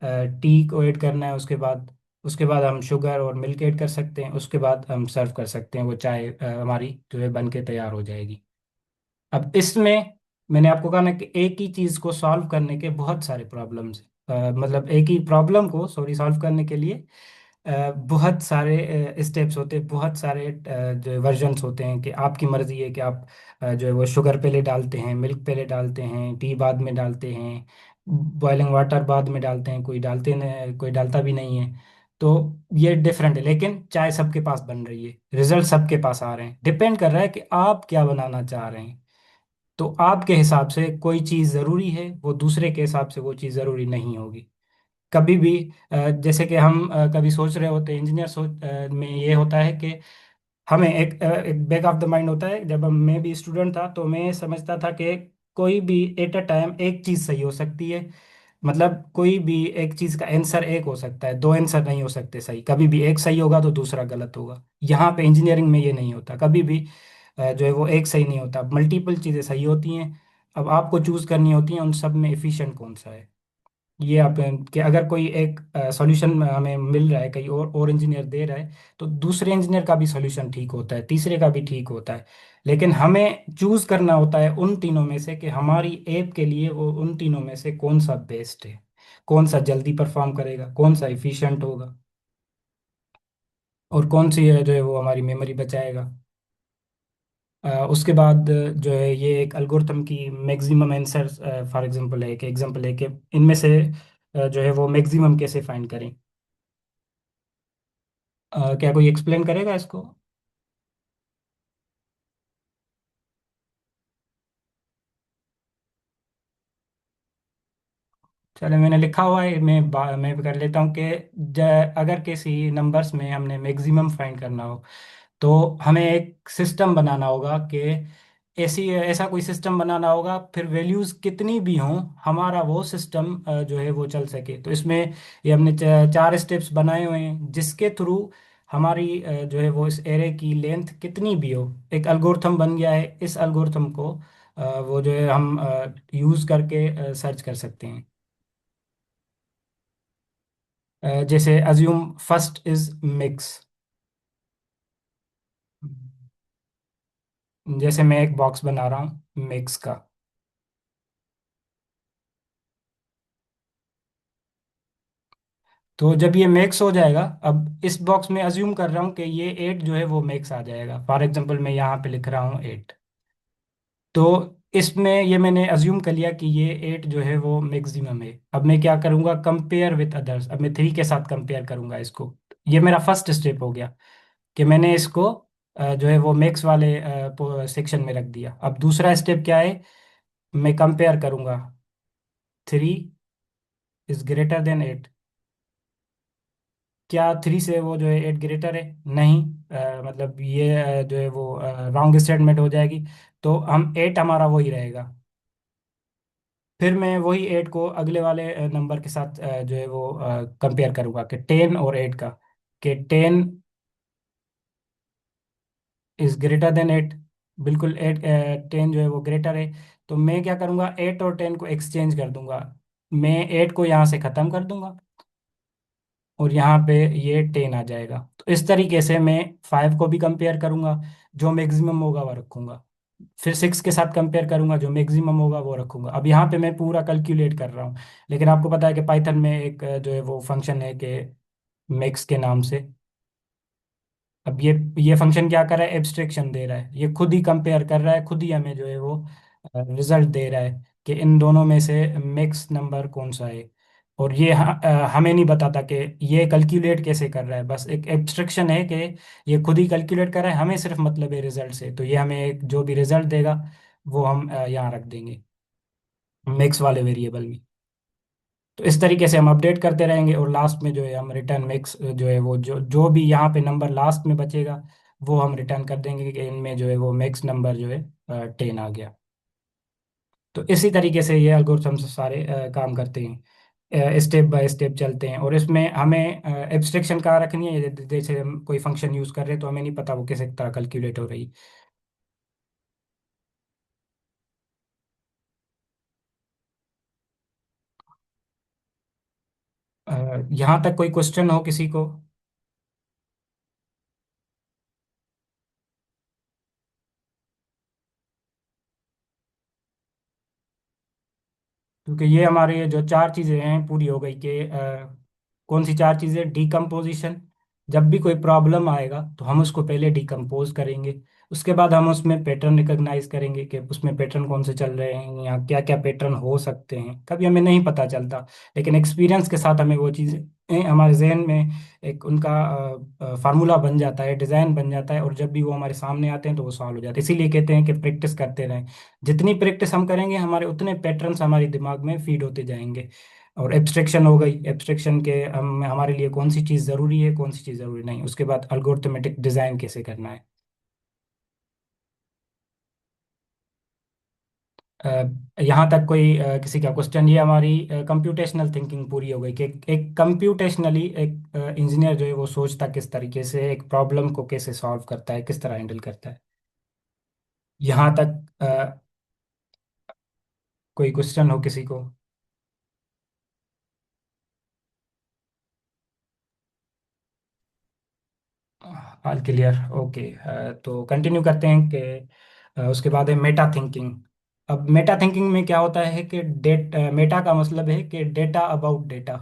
A: टी को ऐड करना है, उसके बाद हम शुगर और मिल्क ऐड कर सकते हैं, उसके बाद हम सर्व कर सकते हैं, वो चाय हमारी जो है बन के तैयार हो जाएगी। अब इसमें मैंने आपको कहा ना कि एक ही चीज़ को सॉल्व करने के बहुत सारे प्रॉब्लम्स, मतलब एक ही प्रॉब्लम को सॉरी सॉल्व करने के लिए बहुत सारे स्टेप्स होते हैं, बहुत सारे जो वर्जन्स होते हैं, कि आपकी मर्ज़ी है कि आप जो है वो शुगर पहले डालते हैं, मिल्क पहले डालते हैं, टी बाद में डालते हैं, बॉइलिंग वाटर बाद में डालते हैं, कोई डालते नहीं, कोई डालता भी नहीं है। तो ये डिफरेंट है, लेकिन चाय सबके पास बन रही है, रिजल्ट सबके पास आ रहे हैं, डिपेंड कर रहा है कि आप क्या बनाना चाह रहे हैं। तो आपके हिसाब से कोई चीज़ ज़रूरी है, वो दूसरे के हिसाब से वो चीज़ ज़रूरी नहीं होगी। कभी भी जैसे कि हम कभी सोच रहे होते हैं, इंजीनियर में ये होता है कि हमें एक बैक ऑफ द माइंड होता है। जब मैं भी स्टूडेंट था तो मैं समझता था कि कोई भी एट अ टाइम एक चीज़ सही हो सकती है, मतलब कोई भी एक चीज़ का आंसर एक हो सकता है, दो आंसर नहीं हो सकते सही, कभी भी एक सही होगा तो दूसरा गलत होगा। यहाँ पे इंजीनियरिंग में ये नहीं होता, कभी भी जो है वो एक सही नहीं होता, मल्टीपल चीज़ें सही होती हैं। अब आपको चूज करनी होती हैं उन सब में एफिशिएंट कौन सा है। ये आप कि अगर कोई एक सॉल्यूशन हमें मिल रहा है, कहीं और इंजीनियर दे रहा है, तो दूसरे इंजीनियर का भी सॉल्यूशन ठीक होता है, तीसरे का भी ठीक होता है, लेकिन हमें चूज करना होता है उन तीनों में से कि हमारी ऐप के लिए वो उन तीनों में से कौन सा बेस्ट है, कौन सा जल्दी परफॉर्म करेगा, कौन सा इफिशिएंट होगा, और कौन सी है जो है वो हमारी मेमोरी बचाएगा। उसके बाद जो है ये एक एल्गोरिथम की मैक्सिमम आंसर फॉर एग्जांपल है, कि एग्जांपल है कि इनमें से जो है वो मैक्सिमम कैसे फाइंड करें। क्या कोई एक्सप्लेन करेगा इसको? चलो मैंने लिखा हुआ है, मैं भी कर लेता हूँ कि अगर किसी नंबर्स में हमने मैक्सिमम फाइंड करना हो, तो हमें एक सिस्टम बनाना होगा कि ऐसी ऐसा कोई सिस्टम बनाना होगा, फिर वैल्यूज कितनी भी हों, हमारा वो सिस्टम जो है वो चल सके। तो इसमें ये हमने चार स्टेप्स बनाए हुए हैं, जिसके थ्रू हमारी जो है वो इस एरे की लेंथ कितनी भी हो, एक अल्गोरिथम बन गया है। इस अल्गोरिथम को वो जो है हम यूज़ करके सर्च कर सकते हैं। जैसे अज्यूम फर्स्ट इज मिक्स। जैसे मैं एक बॉक्स बना रहा हूँ मिक्स का। तो जब ये मैक्स हो जाएगा, अब इस बॉक्स में अज्यूम कर रहा हूँ कि ये 8 जो है वो मैक्स आ जाएगा। फॉर एग्जांपल मैं यहाँ पे लिख रहा हूँ 8। तो इसमें ये मैंने अज्यूम कर लिया कि ये 8 जो है वो मैक्सिमम है। अब मैं क्या करूँगा, कंपेयर विथ अदर्स। अब मैं 3 के साथ कंपेयर करूँगा इसको। ये मेरा फर्स्ट स्टेप हो गया कि मैंने इसको जो है वो मैक्स वाले सेक्शन में रख दिया। अब दूसरा स्टेप क्या है, मैं कंपेयर करूँगा 3 इज ग्रेटर देन 8। क्या 3 से वो जो है 8 ग्रेटर है? नहीं। मतलब ये जो है वो रॉन्ग स्टेटमेंट हो जाएगी। तो हम 8 हमारा वही रहेगा। फिर मैं वही 8 को अगले वाले नंबर के साथ जो है वो कंपेयर करूंगा कि 10 और 8 का, कि 10 इज ग्रेटर देन 8। बिल्कुल 8 10 जो है वो ग्रेटर है। तो मैं क्या करूंगा, 8 और 10 को एक्सचेंज कर दूंगा। मैं 8 को यहाँ से ख़त्म कर दूंगा, और यहाँ पे ये 10 आ जाएगा। तो इस तरीके से मैं 5 को भी कंपेयर करूंगा, जो मैक्सिमम होगा वो रखूंगा। फिर 6 के साथ कंपेयर करूंगा, जो मैक्सिमम होगा वो रखूंगा। अब यहाँ पे मैं पूरा कैलकुलेट कर रहा हूँ। लेकिन आपको पता है कि पाइथन में एक जो है वो फंक्शन है कि मैक्स के नाम से। अब ये फंक्शन क्या कर रहा है, एब्स्ट्रैक्शन दे रहा है। ये खुद ही कंपेयर कर रहा है, खुद ही हमें जो है वो रिजल्ट दे रहा है कि इन दोनों में से मैक्स नंबर कौन सा है। और ये हमें नहीं बताता कि ये कैलकुलेट कैसे कर रहा है। बस एक एब्स्ट्रैक्शन है कि ये खुद ही कैलकुलेट कर रहा है, हमें सिर्फ मतलब है रिजल्ट से। तो ये हमें जो भी रिजल्ट देगा वो हम यहाँ रख देंगे मैक्स वाले वेरिएबल में। तो इस तरीके से हम अपडेट करते रहेंगे, और लास्ट में जो है हम रिटर्न मैक्स जो है वो जो जो भी यहाँ पे नंबर लास्ट में बचेगा वो हम रिटर्न कर देंगे कि इनमें जो है वो मैक्स नंबर जो है 10 आ गया। तो इसी तरीके से ये एल्गोरिथम्स सारे काम करते हैं, स्टेप बाय स्टेप चलते हैं। और इसमें हमें एब्स्ट्रैक्शन कहाँ रखनी है, जैसे हम कोई फंक्शन यूज़ कर रहे हैं तो हमें नहीं पता वो किस तरह कैलकुलेट हो रही। यहाँ तक कोई क्वेश्चन हो किसी को? क्योंकि ये हमारे जो चार चीज़ें हैं पूरी हो गई कि कौन सी चार चीज़ें, डीकम्पोजिशन। जब भी कोई प्रॉब्लम आएगा तो हम उसको पहले डिकम्पोज करेंगे। उसके बाद हम उसमें पैटर्न रिकॉग्नाइज करेंगे कि उसमें पैटर्न कौन से चल रहे हैं, या क्या क्या पैटर्न हो सकते हैं। कभी हमें नहीं पता चलता, लेकिन एक्सपीरियंस के साथ हमें वो चीज़ें हमारे जहन में एक उनका फार्मूला बन जाता है, डिज़ाइन बन जाता है, और जब भी वो हमारे सामने आते हैं तो वो सॉल्व हो जाते हैं। इसीलिए कहते हैं कि प्रैक्टिस करते रहें। जितनी प्रैक्टिस हम करेंगे हमारे उतने पैटर्न्स हमारे दिमाग में फीड होते जाएंगे। और एब्स्ट्रैक्शन हो गई, एब्स्ट्रैक्शन के हम हमारे लिए कौन सी चीज़ ज़रूरी है, कौन सी चीज़ ज़रूरी नहीं। उसके बाद अल्गोरिथमेटिक डिज़ाइन कैसे करना है। अ, यहाँ तक कोई किसी का क्वेश्चन? ये हमारी कंप्यूटेशनल थिंकिंग पूरी हो गई कि एक कंप्यूटेशनली एक इंजीनियर जो है वो सोचता किस तरीके से, एक प्रॉब्लम को कैसे सॉल्व करता है, किस तरह हैंडल करता है। यहाँ तक कोई क्वेश्चन हो किसी को? All clear, okay. तो कंटिन्यू करते हैं कि उसके बाद है मेटा थिंकिंग। अब मेटा थिंकिंग में क्या होता है कि मेटा का मतलब है कि डेटा अबाउट डेटा।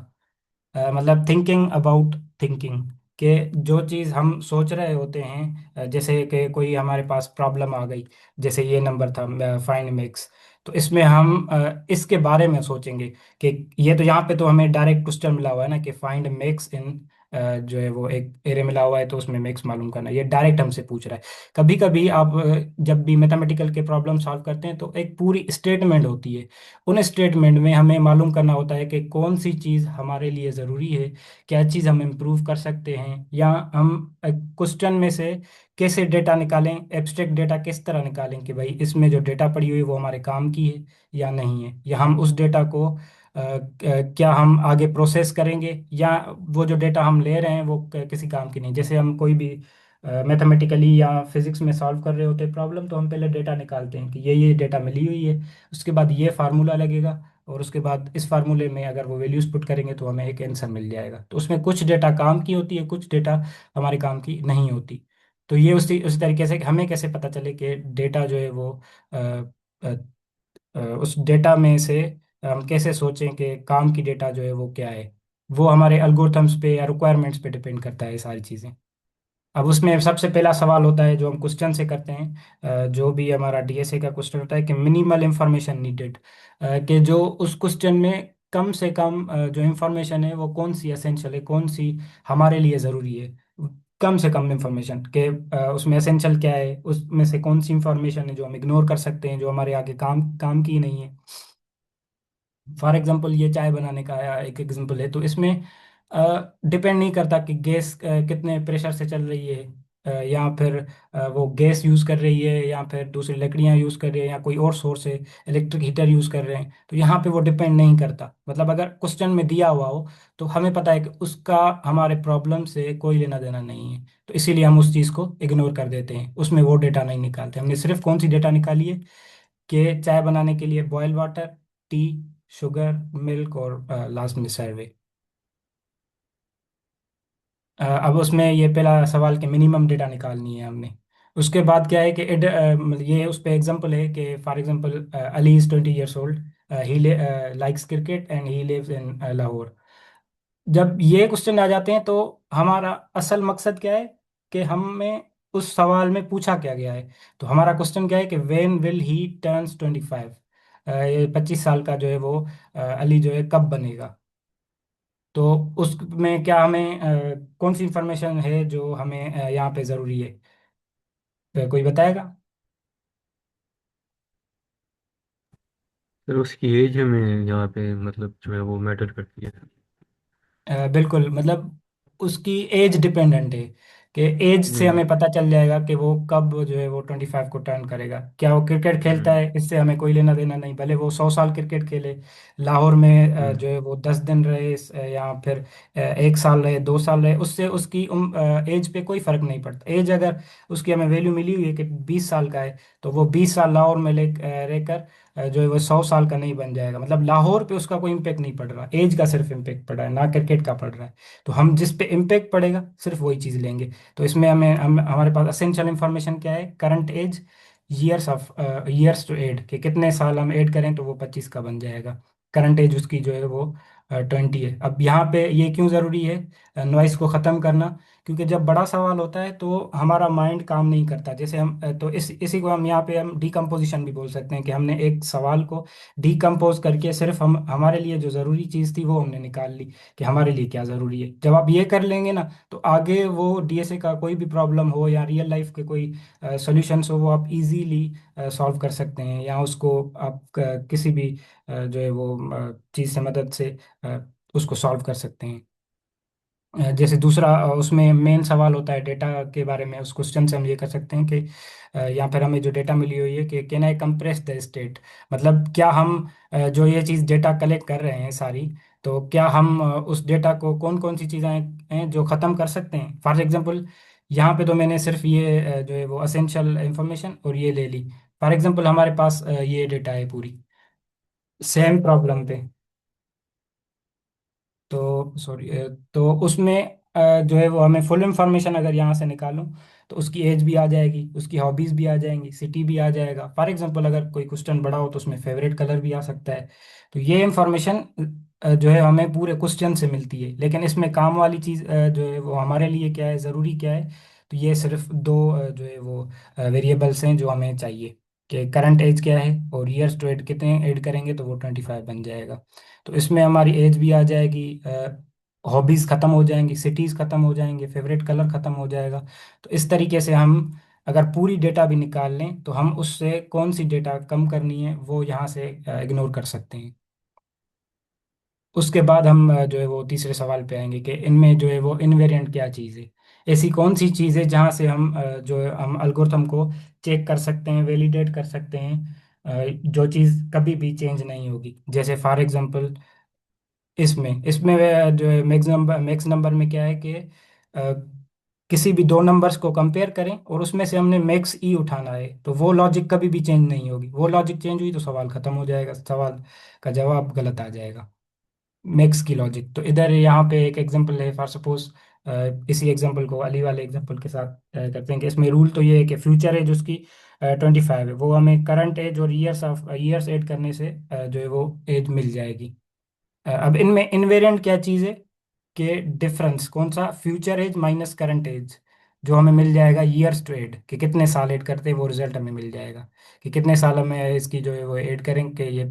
A: मतलब थिंकिंग अबाउट थिंकिंग, कि जो चीज़ हम सोच रहे होते हैं, जैसे कि कोई हमारे पास प्रॉब्लम आ गई, जैसे ये नंबर था फाइंड मैक्स। तो इसमें हम इसके बारे में सोचेंगे कि ये तो यहाँ पे तो हमें डायरेक्ट क्वेश्चन मिला हुआ है ना कि फाइंड मैक्स इन जो है वो एक एरे मिला हुआ है तो उसमें मैक्स मालूम करना, ये डायरेक्ट हमसे पूछ रहा है। कभी कभी आप जब भी मैथमेटिकल के प्रॉब्लम सॉल्व करते हैं तो एक पूरी स्टेटमेंट होती है, उन स्टेटमेंट में हमें मालूम करना होता है कि कौन सी चीज़ हमारे लिए ज़रूरी है, क्या चीज़ हम इम्प्रूव कर सकते हैं, या हम क्वेश्चन में से कैसे डेटा निकालें, एब्स्ट्रैक्ट डेटा किस तरह निकालें कि भाई इसमें जो डेटा पड़ी हुई है वो हमारे काम की है या नहीं है, या हम उस डेटा को क्या हम आगे प्रोसेस करेंगे, या वो जो डेटा हम ले रहे हैं वो किसी काम की नहीं। जैसे हम कोई भी मैथमेटिकली या फिजिक्स में सॉल्व कर रहे होते हैं प्रॉब्लम, तो हम पहले डेटा निकालते हैं कि ये डेटा मिली हुई है, उसके बाद ये फार्मूला लगेगा, और उसके बाद इस फार्मूले में अगर वो वैल्यूज पुट करेंगे तो हमें एक आंसर मिल जाएगा। तो उसमें कुछ डेटा काम की होती है, कुछ डेटा हमारे काम की नहीं होती। तो ये उसी तरीके से कि हमें कैसे पता चले कि डेटा जो है वो अ, अ, उस डेटा में से हम कैसे सोचें कि काम की डेटा जो है वो क्या है, वो हमारे एल्गोरिथम्स पे या रिक्वायरमेंट्स पे डिपेंड करता है ये सारी चीज़ें। अब उसमें सबसे पहला सवाल होता है जो हम क्वेश्चन से करते हैं, जो भी हमारा डीएसए का क्वेश्चन होता है कि मिनिमल इंफॉर्मेशन नीडेड, कि जो उस क्वेश्चन में कम से कम जो इंफॉर्मेशन है वो कौन सी एसेंशियल है, कौन सी हमारे लिए ज़रूरी है। कम से कम इंफॉर्मेशन के उसमें एसेंशियल क्या है, उसमें से कौन सी इंफॉर्मेशन है जो हम इग्नोर कर सकते हैं, जो हमारे आगे काम काम की नहीं है। फॉर एग्जांपल ये चाय बनाने का एक एग्जांपल है, तो इसमें डिपेंड नहीं करता कि गैस कितने प्रेशर से चल रही है, या फिर वो गैस यूज़ कर रही है या फिर दूसरी लकड़ियाँ यूज़ कर रही है या कोई और सोर्स है, इलेक्ट्रिक हीटर यूज़ कर रहे हैं, तो यहाँ पे वो डिपेंड नहीं करता। मतलब अगर क्वेश्चन में दिया हुआ हो तो हमें पता है कि उसका हमारे प्रॉब्लम से कोई लेना देना नहीं है, तो इसीलिए हम उस चीज़ को इग्नोर कर देते हैं, उसमें वो डेटा नहीं निकालते। हमने सिर्फ कौन सी डेटा निकाली है कि चाय बनाने के लिए boil water, tea, sugar, milk, और लास्ट में सर्वे। अब उसमें ये पहला सवाल के मिनिमम डेटा निकालनी है हमने। उसके बाद क्या है कि मतलब ये उस पे एग्जांपल है कि for example Ali is 20 years old, he likes cricket and he lives in Lahore. जब ये क्वेश्चन आ जाते हैं तो हमारा असल मकसद क्या है कि हमें उस सवाल में पूछा क्या गया है। तो हमारा क्वेश्चन क्या है कि व्हेन विल ही टर्न्स 25, ये 25 साल का जो है वो अली जो है कब बनेगा। तो उसमें क्या हमें कौन सी इंफॉर्मेशन है जो हमें यहाँ पे ज़रूरी है, कोई बताएगा?
B: फिर उसकी एज हमें यहाँ पे मतलब जो है वो मैटर करती है।
A: बिल्कुल, मतलब उसकी एज डिपेंडेंट है, कि एज से
B: हम्म।
A: हमें पता चल जाएगा कि वो कब जो है वो 25 को टर्न करेगा। क्या वो क्रिकेट खेलता
B: हम्म।
A: है, इससे हमें कोई लेना देना नहीं, भले वो 100 साल क्रिकेट खेले, लाहौर में
B: हम्म।
A: जो है वो 10 दिन रहे, या फिर 1 साल रहे, 2 साल रहे, उससे उसकी एज पे कोई फर्क नहीं पड़ता। एज अगर उसकी हमें वैल्यू मिली हुई है कि 20 साल का है, तो वो 20 साल लाहौर में रहकर जो है वो 100 साल का नहीं बन जाएगा। मतलब लाहौर पे उसका कोई इम्पेक्ट नहीं पड़ रहा, एज का सिर्फ इम्पेक्ट पड़ रहा है, ना क्रिकेट का पड़ रहा है। तो हम जिस पे इम्पेक्ट पड़ेगा सिर्फ वही चीज़ लेंगे। तो इसमें हम हमारे पास असेंशियल इंफॉर्मेशन क्या है, current age, years to add, कि कितने साल हम ऐड करें तो वो 25 का बन जाएगा। करंट एज उसकी जो है वो 20 है। अब यहाँ पे ये क्यों ज़रूरी है नॉइस को ख़त्म करना, क्योंकि जब बड़ा सवाल होता है तो हमारा माइंड काम नहीं करता। जैसे हम तो इसी को हम यहाँ पे हम डिकम्पोजिशन भी बोल सकते हैं, कि हमने एक सवाल को डिकम्पोज करके सिर्फ हम हमारे लिए जो ज़रूरी चीज़ थी वो हमने निकाल ली, कि हमारे लिए क्या ज़रूरी है। जब आप ये कर लेंगे ना, तो आगे वो डीएसए का कोई भी प्रॉब्लम हो या रियल लाइफ के कोई सॉल्यूशंस हो, वो आप इजीली सॉल्व कर सकते हैं, या उसको आप किसी भी जो है वो चीज़ से मदद से अ, उसको सॉल्व कर सकते हैं। जैसे दूसरा उसमें मेन सवाल होता है डेटा के बारे में, उस क्वेश्चन से हम ये कर सकते हैं कि यहाँ पर हमें जो डेटा मिली हुई है कि can I compress the state, मतलब क्या हम जो ये चीज़ डेटा कलेक्ट कर रहे हैं सारी, तो क्या हम उस डेटा को कौन कौन सी चीज़ें हैं जो ख़त्म कर सकते हैं। फॉर एग्जांपल यहाँ पे तो मैंने सिर्फ ये जो है वो असेंशियल इंफॉर्मेशन और ये ले ली। फॉर एग्जांपल हमारे पास ये डेटा है पूरी सेम प्रॉब्लम पे, तो सॉरी, तो उसमें जो है वो हमें फुल इंफॉर्मेशन अगर यहाँ से निकालूं तो उसकी एज भी आ जाएगी, उसकी हॉबीज भी आ जाएंगी, सिटी भी आ जाएगा। फॉर एग्जांपल अगर कोई क्वेश्चन बड़ा हो तो उसमें फेवरेट कलर भी आ सकता है। तो ये इंफॉर्मेशन जो है हमें पूरे क्वेश्चन से मिलती है, लेकिन इसमें काम वाली चीज़ जो है वो हमारे लिए क्या है, ज़रूरी क्या है। तो ये सिर्फ दो जो है वो वेरिएबल्स हैं जो हमें चाहिए, कि करंट एज क्या है और ईयर्स टू ऐड कितने ऐड करेंगे तो वो 25 बन जाएगा। तो इसमें हमारी एज भी आ जाएगी, हॉबीज खत्म हो जाएंगी, सिटीज खत्म हो जाएंगे, फेवरेट कलर खत्म हो जाएगा। तो इस तरीके से हम अगर पूरी डेटा भी निकाल लें तो हम उससे कौन सी डेटा कम करनी है वो यहाँ से इग्नोर कर सकते हैं। उसके बाद हम जो है वो तीसरे सवाल पे आएंगे कि इनमें जो है वो इनवेरिएंट क्या चीज़ है। ऐसी कौन सी चीज़ है जहाँ से हम जो है हम एल्गोरिथम को चेक कर सकते हैं, वैलिडेट कर सकते हैं, जो चीज़ कभी भी चेंज नहीं होगी। जैसे फॉर एग्जांपल इसमें इसमें जो है मैक्स नंबर में क्या है कि किसी भी दो नंबर्स को कंपेयर करें और उसमें से हमने मैक्स ई उठाना है, तो वो लॉजिक कभी भी चेंज नहीं होगी। वो लॉजिक चेंज हुई तो सवाल खत्म हो जाएगा, सवाल का जवाब गलत आ जाएगा। मैक्स की लॉजिक तो इधर यहाँ पे एक एग्जांपल है फॉर सपोज, इसी एग्जांपल को अली वाले एग्जांपल के साथ करते हैं कि इसमें रूल तो ये है कि फ्यूचर एज उसकी 25 है, वो हमें करंट एज और ईयर्स ऐड करने से जो है वो एज मिल जाएगी। अब इनमें इनवेरिएंट क्या चीज़ है कि डिफरेंस कौन सा, future age minus current age, जो हमें मिल जाएगा ईयर्स टू ऐड, कि कितने साल ऐड करते हैं वो रिजल्ट हमें मिल जाएगा, कि कितने साल में इसकी जो है वो ऐड करेंगे ये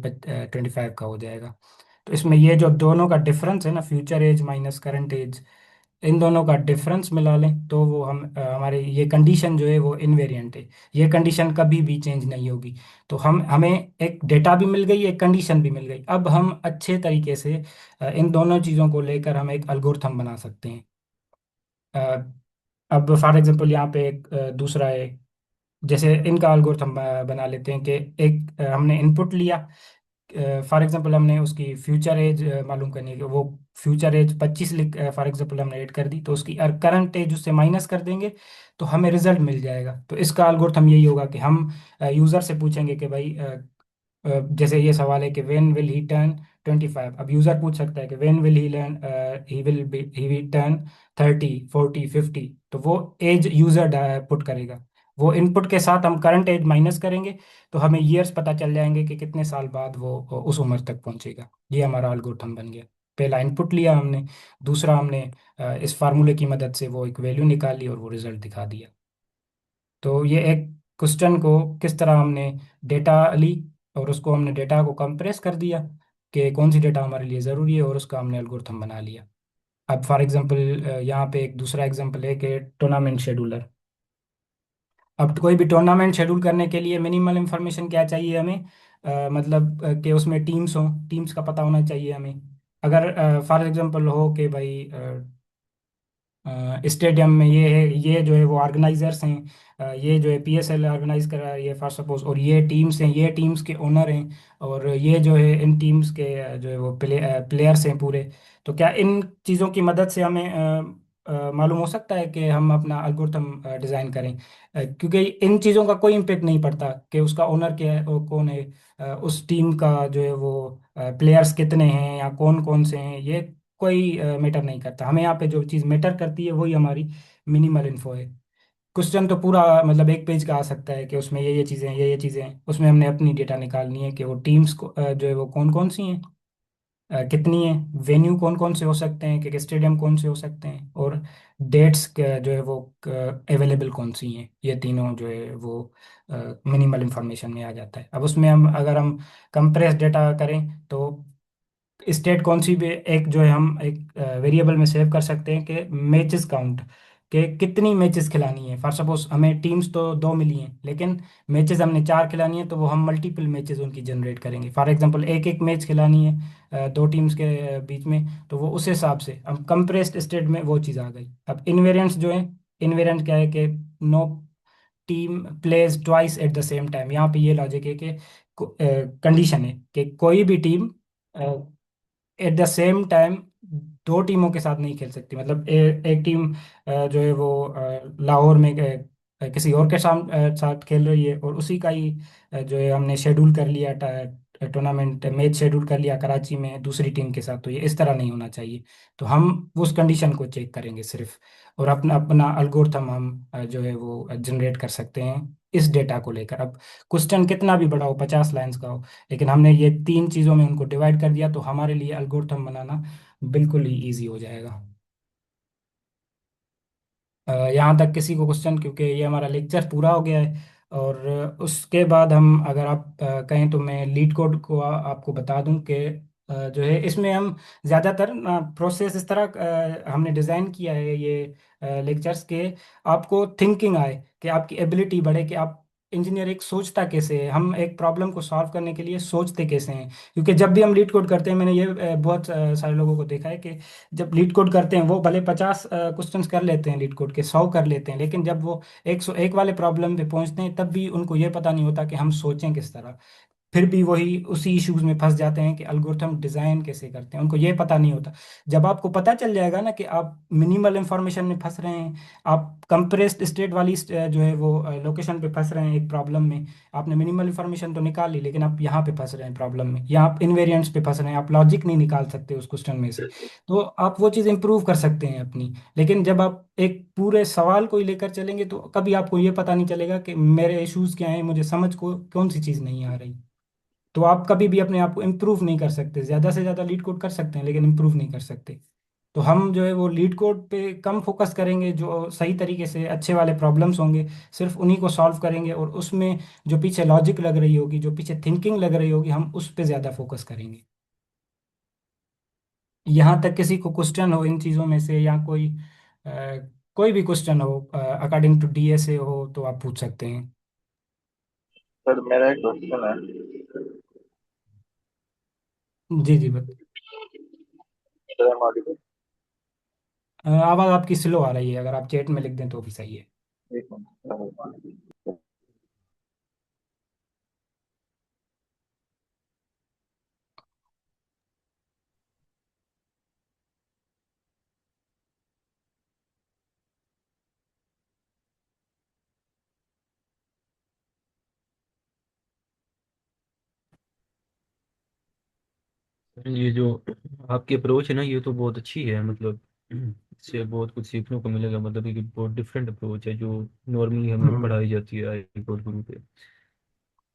A: 25 का हो जाएगा। तो इसमें ये जो दोनों का डिफरेंस है ना, future age minus current age, इन दोनों का डिफरेंस मिला लें तो वो हम हमारे ये कंडीशन जो है वो इनवेरिएंट है। ये कंडीशन कभी भी चेंज नहीं होगी। तो हम हमें एक डेटा भी मिल गई, एक कंडीशन भी मिल गई। अब हम अच्छे तरीके से इन दोनों चीज़ों को लेकर हम एक एल्गोरिथम बना सकते हैं। अ, अब फॉर एग्जांपल यहाँ पे एक दूसरा है, जैसे इनका एल्गोरिथम बना लेते हैं कि एक हमने इनपुट लिया। फॉर एग्जांपल हमने उसकी फ्यूचर एज मालूम करनी है कि वो फ्यूचर एज 25 लिख फॉर एग्जांपल हमने ऐड कर दी, तो उसकी करंट एज उससे माइनस कर देंगे तो हमें रिजल्ट मिल जाएगा। तो इसका एल्गोरिथम यही होगा कि हम यूज़र से पूछेंगे कि भाई जैसे ये सवाल है कि व्हेन विल ही टर्न 25। अब यूजर पूछ सकता है कि when will he learn he will turn 30 40 50, तो वो एज यूजर पुट करेगा। वो इनपुट के साथ हम करंट एज माइनस करेंगे तो हमें ईयर्स पता चल जाएंगे कि कितने साल बाद वो उस उम्र तक पहुंचेगा। ये हमारा एल्गोरिथम बन गया। पहला इनपुट लिया हमने, दूसरा हमने इस फार्मूले की मदद से वो एक वैल्यू निकाली और वो रिजल्ट दिखा दिया। तो ये एक क्वेश्चन को किस तरह हमने डेटा ली और उसको हमने डेटा को कंप्रेस कर दिया कि कौन सी डेटा हमारे लिए ज़रूरी है, और उसका हमने एल्गोरिथम बना लिया। अब फॉर एग्जांपल यहाँ पे एक दूसरा एग्जांपल है कि टूर्नामेंट शेड्यूलर। अब तो कोई भी टूर्नामेंट शेड्यूल करने के लिए मिनिमल इंफॉर्मेशन क्या चाहिए हमें, मतलब कि उसमें टीम्स हों, टीम्स का पता होना चाहिए हमें। अगर फॉर एग्जांपल हो कि भाई स्टेडियम में ये है, ये जो है वो ऑर्गेनाइजर्स हैं, ये जो है पीएसएल ऑर्गेनाइज कर रहा है ये फॉर सपोज, और ये टीम्स हैं, ये टीम्स के ओनर हैं, और ये जो है इन टीम्स के जो है वो प्लेयर्स हैं पूरे। तो क्या इन चीज़ों की मदद से हमें मालूम हो सकता है कि हम अपना एल्गोरिथम डिज़ाइन करें? क्योंकि इन चीज़ों का कोई इम्पेक्ट नहीं पड़ता कि उसका ओनर क्या है और कौन है, उस टीम का जो है वो प्लेयर्स कितने हैं या कौन कौन से हैं, ये कोई मैटर नहीं करता। हमें यहाँ पे जो चीज़ मैटर करती है वही हमारी मिनिमल इन्फो है। क्वेश्चन तो पूरा मतलब एक पेज का आ सकता है कि उसमें ये चीज़ें हैं, ये चीज़ें हैं, उसमें हमने अपनी डेटा निकालनी है कि वो टीम्स को जो है वो कौन कौन सी हैं, कितनी है, वेन्यू कौन कौन से हो सकते हैं, कि स्टेडियम कौन से हो सकते हैं, और डेट्स जो है वो अवेलेबल कौन सी हैं। ये तीनों जो है वो मिनिमल इंफॉर्मेशन में आ जाता है। अब उसमें हम अगर हम कंप्रेस डेटा करें तो स्टेट कौन सी भी एक जो है हम एक वेरिएबल में सेव कर सकते हैं कि मैचेस काउंट, कि कितनी मैचेस खिलानी है। फॉर सपोज हमें टीम्स तो दो मिली हैं लेकिन मैचेस हमने चार खिलानी है, तो वो हम मल्टीपल मैचेस उनकी जनरेट करेंगे। फॉर एग्जांपल एक एक मैच खिलानी है दो टीम्स के बीच में, तो वो उस हिसाब से हम कंप्रेस्ड स्टेट में वो चीज़ आ गई। अब इनवेरिएंट्स जो है, इनवेरिएंट क्या है कि no team plays twice at the same time. यहाँ पे ये लॉजिक है कि कंडीशन है कि कोई भी team at the same time दो टीमों के साथ नहीं खेल सकती। मतलब एक टीम जो है वो लाहौर में किसी और के साथ खेल रही है, और उसी का ही जो है हमने शेड्यूल कर लिया, टूर्नामेंट मैच शेड्यूल कर लिया कराची में दूसरी टीम के साथ। तो ये इस तरह नहीं होना चाहिए। तो हम उस कंडीशन को चेक करेंगे सिर्फ, और अपना अपना अल्गोरिथम हम जो है वो जनरेट कर सकते हैं इस डेटा को लेकर। अब क्वेश्चन कितना भी बड़ा हो, 50 लाइन्स का हो, लेकिन हमने ये तीन चीज़ों में उनको डिवाइड कर दिया तो हमारे लिए एल्गोरिथम बनाना बिल्कुल ही ईजी हो जाएगा। यहाँ तक किसी को क्वेश्चन? क्योंकि ये हमारा लेक्चर पूरा हो गया है, और उसके बाद हम अगर आप कहें तो मैं लीड कोड को आपको बता दूं कि जो है इसमें हम ज़्यादातर प्रोसेस इस तरह हमने डिज़ाइन किया है ये लेक्चर्स के, आपको थिंकिंग आए, कि आपकी एबिलिटी बढ़े, कि आप इंजीनियर एक सोचता कैसे है, हम एक प्रॉब्लम को सॉल्व करने के लिए सोचते कैसे हैं। क्योंकि जब भी हम लीड कोड करते हैं, मैंने ये बहुत सारे लोगों को देखा है कि जब लीड कोड करते हैं वो भले 50 क्वेश्चंस कर लेते हैं, लीड कोड के 100 कर लेते हैं, लेकिन जब वो 101 वाले प्रॉब्लम पे पहुंचते हैं तब भी उनको ये पता नहीं होता कि हम सोचें किस तरह। फिर भी वही उसी इश्यूज में फंस जाते हैं कि एल्गोरिथम डिजाइन कैसे करते हैं, उनको ये पता नहीं होता। जब आपको पता चल जाएगा ना कि आप मिनिमल इंफॉर्मेशन में फंस रहे हैं, आप कंप्रेस्ड स्टेट वाली जो है वो लोकेशन पे फंस रहे हैं एक प्रॉब्लम में, आपने मिनिमल इंफॉर्मेशन तो निकाल ली लेकिन आप यहाँ पे फंस रहे हैं प्रॉब्लम में, या आप इनवेरिएंट्स पे फंस रहे हैं, आप लॉजिक नहीं निकाल सकते उस क्वेश्चन में से, तो आप वो चीज़ इंप्रूव कर सकते हैं अपनी। लेकिन जब आप एक पूरे सवाल को ही लेकर चलेंगे तो कभी आपको ये पता नहीं चलेगा कि मेरे इश्यूज क्या हैं, मुझे समझ को कौन सी चीज़ नहीं आ रही। तो आप कभी भी अपने आप को इम्प्रूव नहीं कर सकते, ज़्यादा से ज़्यादा लीड कोड कर सकते हैं लेकिन इम्प्रूव नहीं कर सकते। तो हम जो है वो लीड कोड पे कम फोकस करेंगे, जो सही तरीके से अच्छे वाले प्रॉब्लम्स होंगे सिर्फ उन्हीं को सॉल्व करेंगे, और उसमें जो पीछे लॉजिक लग रही होगी, जो पीछे थिंकिंग लग रही होगी, हम उस पे ज़्यादा फोकस करेंगे। यहाँ तक किसी को क्वेश्चन हो इन चीज़ों में से, या कोई भी क्वेश्चन हो अकॉर्डिंग टू डीएसए हो तो आप पूछ सकते हैं।
C: सर मेरा एक क्वेश्चन है।
A: जी जी बत
C: सर I'm audible?
A: आवाज़ आपकी स्लो आ रही है, अगर आप चैट में लिख दें तो भी सही है।
C: एक मिनट।
B: ये जो आपकी अप्रोच है ना, ये तो बहुत अच्छी है, मतलब इससे बहुत कुछ सीखने को मिलेगा। मतलब ये बहुत डिफरेंट अप्रोच है जो नॉर्मली हमें
A: हम्म।
B: पढ़ाई जाती है आई कोड गुरु पे।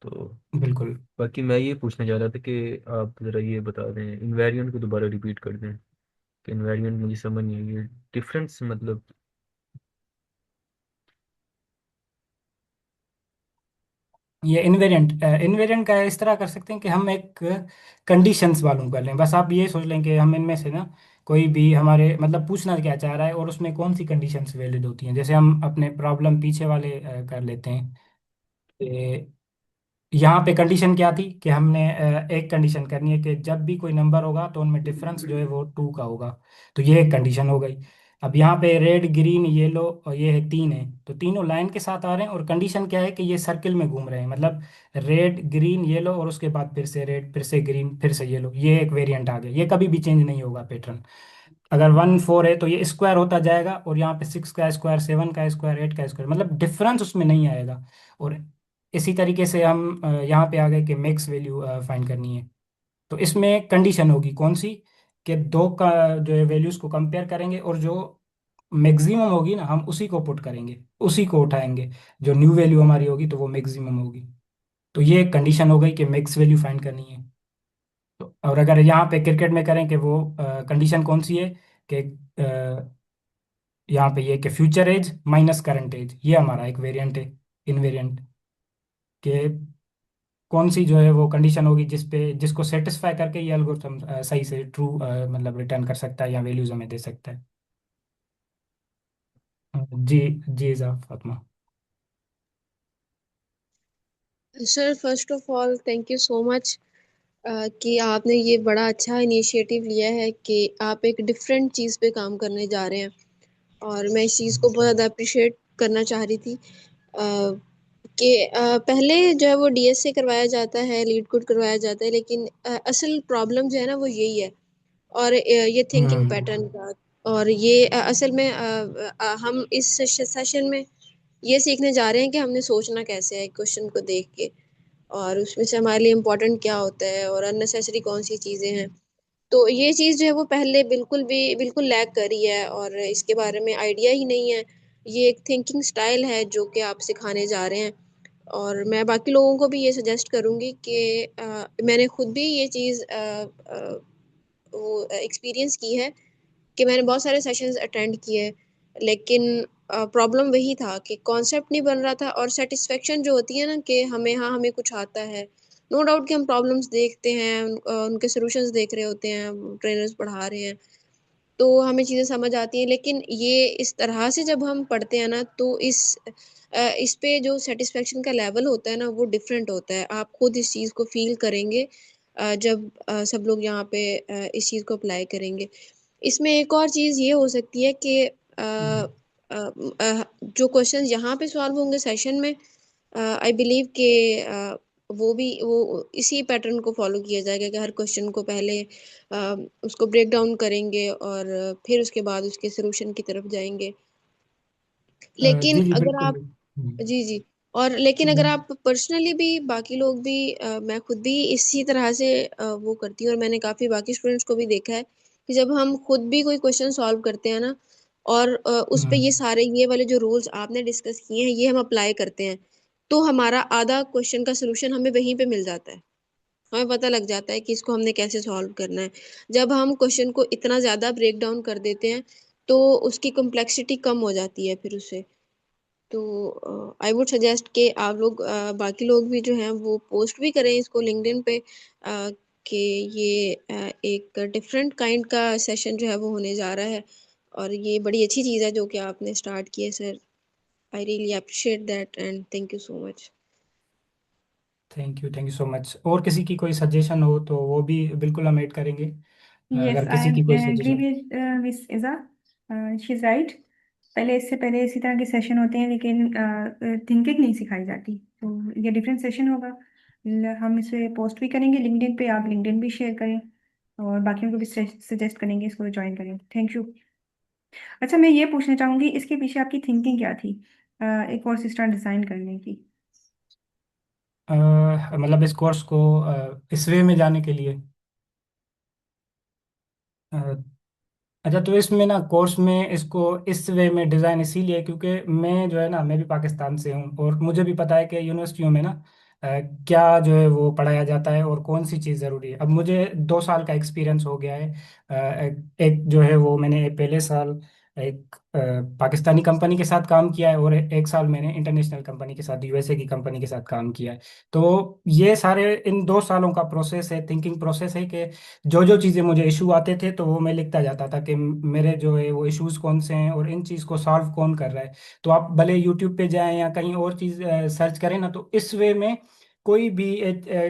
B: तो
A: बिल्कुल।
B: बाकी मैं ये पूछना चाह रहा था कि आप ज़रा ये बता दें, इन्वेरिएंट को दोबारा रिपीट कर दें, कि इन्वेरिएंट मुझे समझ नहीं आई, ये डिफरेंस मतलब।
A: ये इनवेरिएंट इनवेरिएंट का इस तरह कर सकते हैं कि हम एक कंडीशंस मालूम कर लें, बस आप ये सोच लें कि हम इनमें से ना कोई भी हमारे मतलब पूछना क्या चाह रहा है और उसमें कौन सी कंडीशंस वैलिड होती हैं। जैसे हम अपने प्रॉब्लम पीछे वाले कर लेते हैं। यहाँ पे कंडीशन क्या थी कि हमने एक कंडीशन करनी है कि जब भी कोई नंबर होगा तो उनमें डिफरेंस जो है वो 2 का होगा। तो ये एक कंडीशन हो गई। अब यहाँ पे रेड ग्रीन येलो और ये है 3 है, तो तीनों लाइन के साथ आ रहे हैं, और कंडीशन क्या है कि ये सर्किल में घूम रहे हैं, मतलब रेड ग्रीन येलो और उसके बाद फिर से रेड फिर से ग्रीन फिर से येलो, ये एक वेरिएंट आ गया, ये कभी भी चेंज नहीं होगा पैटर्न। अगर 1 4 है तो ये स्क्वायर होता जाएगा, और यहाँ पे 6 का स्क्वायर 7 का स्क्वायर 8 का स्क्वायर, मतलब डिफरेंस उसमें नहीं आएगा। और इसी तरीके से हम यहाँ पे आ गए कि मैक्स वैल्यू फाइंड करनी है। तो इसमें कंडीशन होगी कौन सी, कि दो का जो है वैल्यूज को कंपेयर करेंगे, और जो मैक्सिमम होगी ना हम उसी को पुट करेंगे, उसी को उठाएंगे, जो न्यू वैल्यू हमारी होगी तो वो मैक्सिमम होगी। तो ये एक कंडीशन हो गई कि मैक्स वैल्यू फाइंड करनी है। तो और अगर यहाँ पे क्रिकेट में करें कि वो कंडीशन कौन सी है, कि यहाँ पे ये कि future age minus current age, ये हमारा एक वेरिएंट है इनवेरिएंट, कि कौन सी जो है वो कंडीशन होगी जिसको सेटिस्फाई करके ये एल्गोरिथम सही से ट्रू मतलब रिटर्न कर सकता है या वैल्यूज हमें दे सकता है। जी। जी साहब Fatima.
D: Sir first of all thank you so much कि आपने ये बड़ा अच्छा इनिशिएटिव लिया है कि आप एक डिफरेंट चीज़ पे काम करने जा रहे हैं, और मैं इस चीज़ को बहुत ज़्यादा अप्रिशिएट करना चाह रही थी कि पहले जो है वो डीएसए करवाया जाता है, लीड कोड करवाया जाता है, लेकिन असल प्रॉब्लम जो है ना वो यही है, और ये थिंकिंग पैटर्न
A: हम्म।
D: का। और ये असल में हम इस सेशन में ये सीखने जा रहे हैं कि हमने सोचना कैसे है क्वेश्चन को देख के, और उसमें से हमारे लिए इम्पोर्टेंट क्या होता है और अननेसेसरी कौन सी चीज़ें हैं। तो ये चीज़ जो है वो पहले बिल्कुल लैग करी है, और इसके बारे में आइडिया ही नहीं है। ये एक थिंकिंग स्टाइल है जो कि आप सिखाने जा रहे हैं, और मैं बाकी लोगों को भी ये सजेस्ट करूँगी कि मैंने खुद भी ये चीज़ वो एक्सपीरियंस की है कि मैंने बहुत सारे सेशंस अटेंड किए, लेकिन प्रॉब्लम वही था कि कॉन्सेप्ट नहीं बन रहा था, और सेटिस्फेक्शन जो होती है ना कि हमें हाँ हमें कुछ आता है, नो डाउट कि हम प्रॉब्लम्स देखते हैं, उनके सॉल्यूशंस देख रहे होते हैं, ट्रेनर्स पढ़ा रहे हैं, तो हमें चीज़ें समझ आती हैं। लेकिन ये इस तरह से जब हम पढ़ते हैं ना, तो इस पे जो सैटिस्फैक्शन का लेवल होता है ना, वो डिफरेंट होता है। आप खुद इस चीज़ को फ़ील करेंगे जब सब लोग यहाँ पे इस चीज़ को अप्लाई करेंगे। इसमें एक और चीज़ ये हो सकती है कि जो क्वेश्चंस यहाँ पे सॉल्व होंगे सेशन में, आई बिलीव कि वो इसी पैटर्न को फॉलो किया जाएगा कि हर क्वेश्चन को पहले उसको ब्रेक डाउन करेंगे और फिर उसके बाद उसके सॉल्यूशन की तरफ जाएंगे। लेकिन
A: जी जी
D: अगर
A: बिल्कुल।
D: आप जी जी और लेकिन अगर
A: हम्म,
D: आप पर्सनली भी बाकी लोग भी मैं खुद भी इसी तरह से वो करती हूँ, और मैंने काफी बाकी स्टूडेंट्स को भी देखा है कि जब हम खुद भी कोई क्वेश्चन सॉल्व करते हैं ना, और उस पे ये
A: हम्म,
D: सारे ये वाले जो रूल्स आपने डिस्कस किए हैं ये हम अप्लाई करते हैं, तो हमारा आधा क्वेश्चन का सोल्यूशन हमें वहीं पे मिल जाता है। हमें पता लग जाता है कि इसको हमने कैसे सॉल्व करना है। जब हम क्वेश्चन को इतना ज्यादा ब्रेक डाउन कर देते हैं, तो उसकी कॉम्प्लेक्सिटी कम हो जाती है फिर उससे। तो आई वुड सजेस्ट कि आप लोग बाकी लोग भी जो हैं वो पोस्ट भी करें इसको लिंक्डइन पे, कि ये एक डिफरेंट काइंड का सेशन जो है वो होने जा रहा है, और ये बड़ी अच्छी चीज़ है जो कि आपने स्टार्ट की है sir. I really appreciate that and thank you so much.
A: Thank you so much. और किसी की कोई सजेशन हो तो वो भी बिल्कुल हम ऐड करेंगे।
E: यस
A: अगर
E: आई
A: किसी
E: एम
A: की कोई
E: एग्री
A: सजेशन।
E: विद मिस इज़ा, शी इज़ राइट। पहले इससे पहले इसी तरह के सेशन होते हैं, लेकिन थिंकिंग नहीं सिखाई जाती, तो ये डिफरेंट सेशन होगा। हम इसे पोस्ट भी करेंगे लिंक्डइन पे, आप लिंक्डइन भी शेयर करें और बाकियों को भी सजेस्ट करेंगे इसको ज्वाइन करें। Thank you. अच्छा, मैं ये पूछना चाहूँगी, इसके पीछे आपकी थिंकिंग क्या थी एक और सिस्टम डिज़ाइन करने की?
A: मतलब इस कोर्स को इस वे में जाने के लिए। अच्छा, तो इसमें ना कोर्स में इसको इस वे में डिज़ाइन इसीलिए क्योंकि मैं जो है ना, मैं भी पाकिस्तान से हूँ और मुझे भी पता है कि यूनिवर्सिटियों में ना क्या जो है वो पढ़ाया जाता है और कौन सी चीज़ ज़रूरी है। अब मुझे 2 साल का एक्सपीरियंस हो गया है। एक जो है वो मैंने पहले साल एक पाकिस्तानी कंपनी के साथ काम किया है और एक साल मैंने इंटरनेशनल कंपनी के साथ, यूएसए की कंपनी के साथ काम किया है। तो ये सारे इन 2 सालों का प्रोसेस है, थिंकिंग प्रोसेस है कि जो जो चीज़ें मुझे इशू आते थे तो वो मैं लिखता जाता था कि मेरे जो है वो इश्यूज कौन से हैं और इन चीज़ को सॉल्व कौन कर रहा है। तो आप भले यूट्यूब पे जाएं या कहीं और चीज़ सर्च करें ना, तो इस वे में कोई भी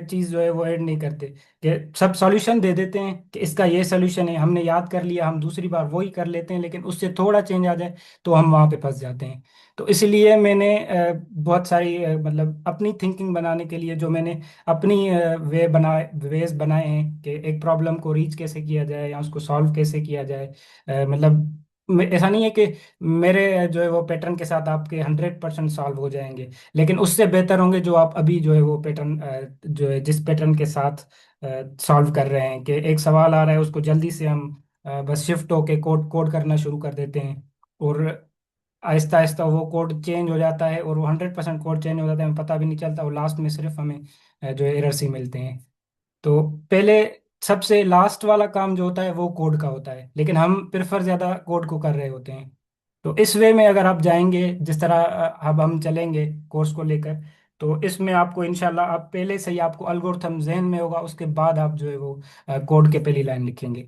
A: चीज़ जो है वो ऐड नहीं करते कि सब सॉल्यूशन दे देते हैं कि इसका ये सॉल्यूशन है, हमने याद कर लिया, हम दूसरी बार वही कर लेते हैं, लेकिन उससे थोड़ा चेंज आ जाए तो हम वहाँ पे फंस जाते हैं। तो इसलिए मैंने बहुत सारी मतलब अपनी थिंकिंग बनाने के लिए जो मैंने अपनी वेज बनाए हैं कि एक प्रॉब्लम को रीच कैसे किया जाए या उसको सॉल्व कैसे किया जाए। मतलब ऐसा नहीं है कि मेरे जो है वो पैटर्न के साथ आपके 100% सॉल्व हो जाएंगे, लेकिन उससे बेहतर होंगे जो आप अभी जो है वो पैटर्न जो है जिस पैटर्न के साथ सॉल्व कर रहे हैं कि एक सवाल आ रहा है उसको जल्दी से हम बस शिफ्ट होके कोड कोड करना शुरू कर देते हैं और आहिस्ता आहिस्ता वो कोड चेंज हो जाता है और वो 100% कोड चेंज हो जाता है, हमें पता भी नहीं चलता और लास्ट में सिर्फ हमें जो है एरर्स ही मिलते हैं। तो पहले सबसे लास्ट वाला काम जो होता है वो कोड का होता है, लेकिन हम प्रेफर ज़्यादा कोड को कर रहे होते हैं। तो इस वे में अगर आप जाएंगे जिस तरह अब हम चलेंगे कोर्स को लेकर, तो इसमें आपको इंशाल्लाह आप पहले से ही आपको एल्गोरिथम जहन में होगा, उसके बाद आप जो है वो कोड के पहली लाइन लिखेंगे।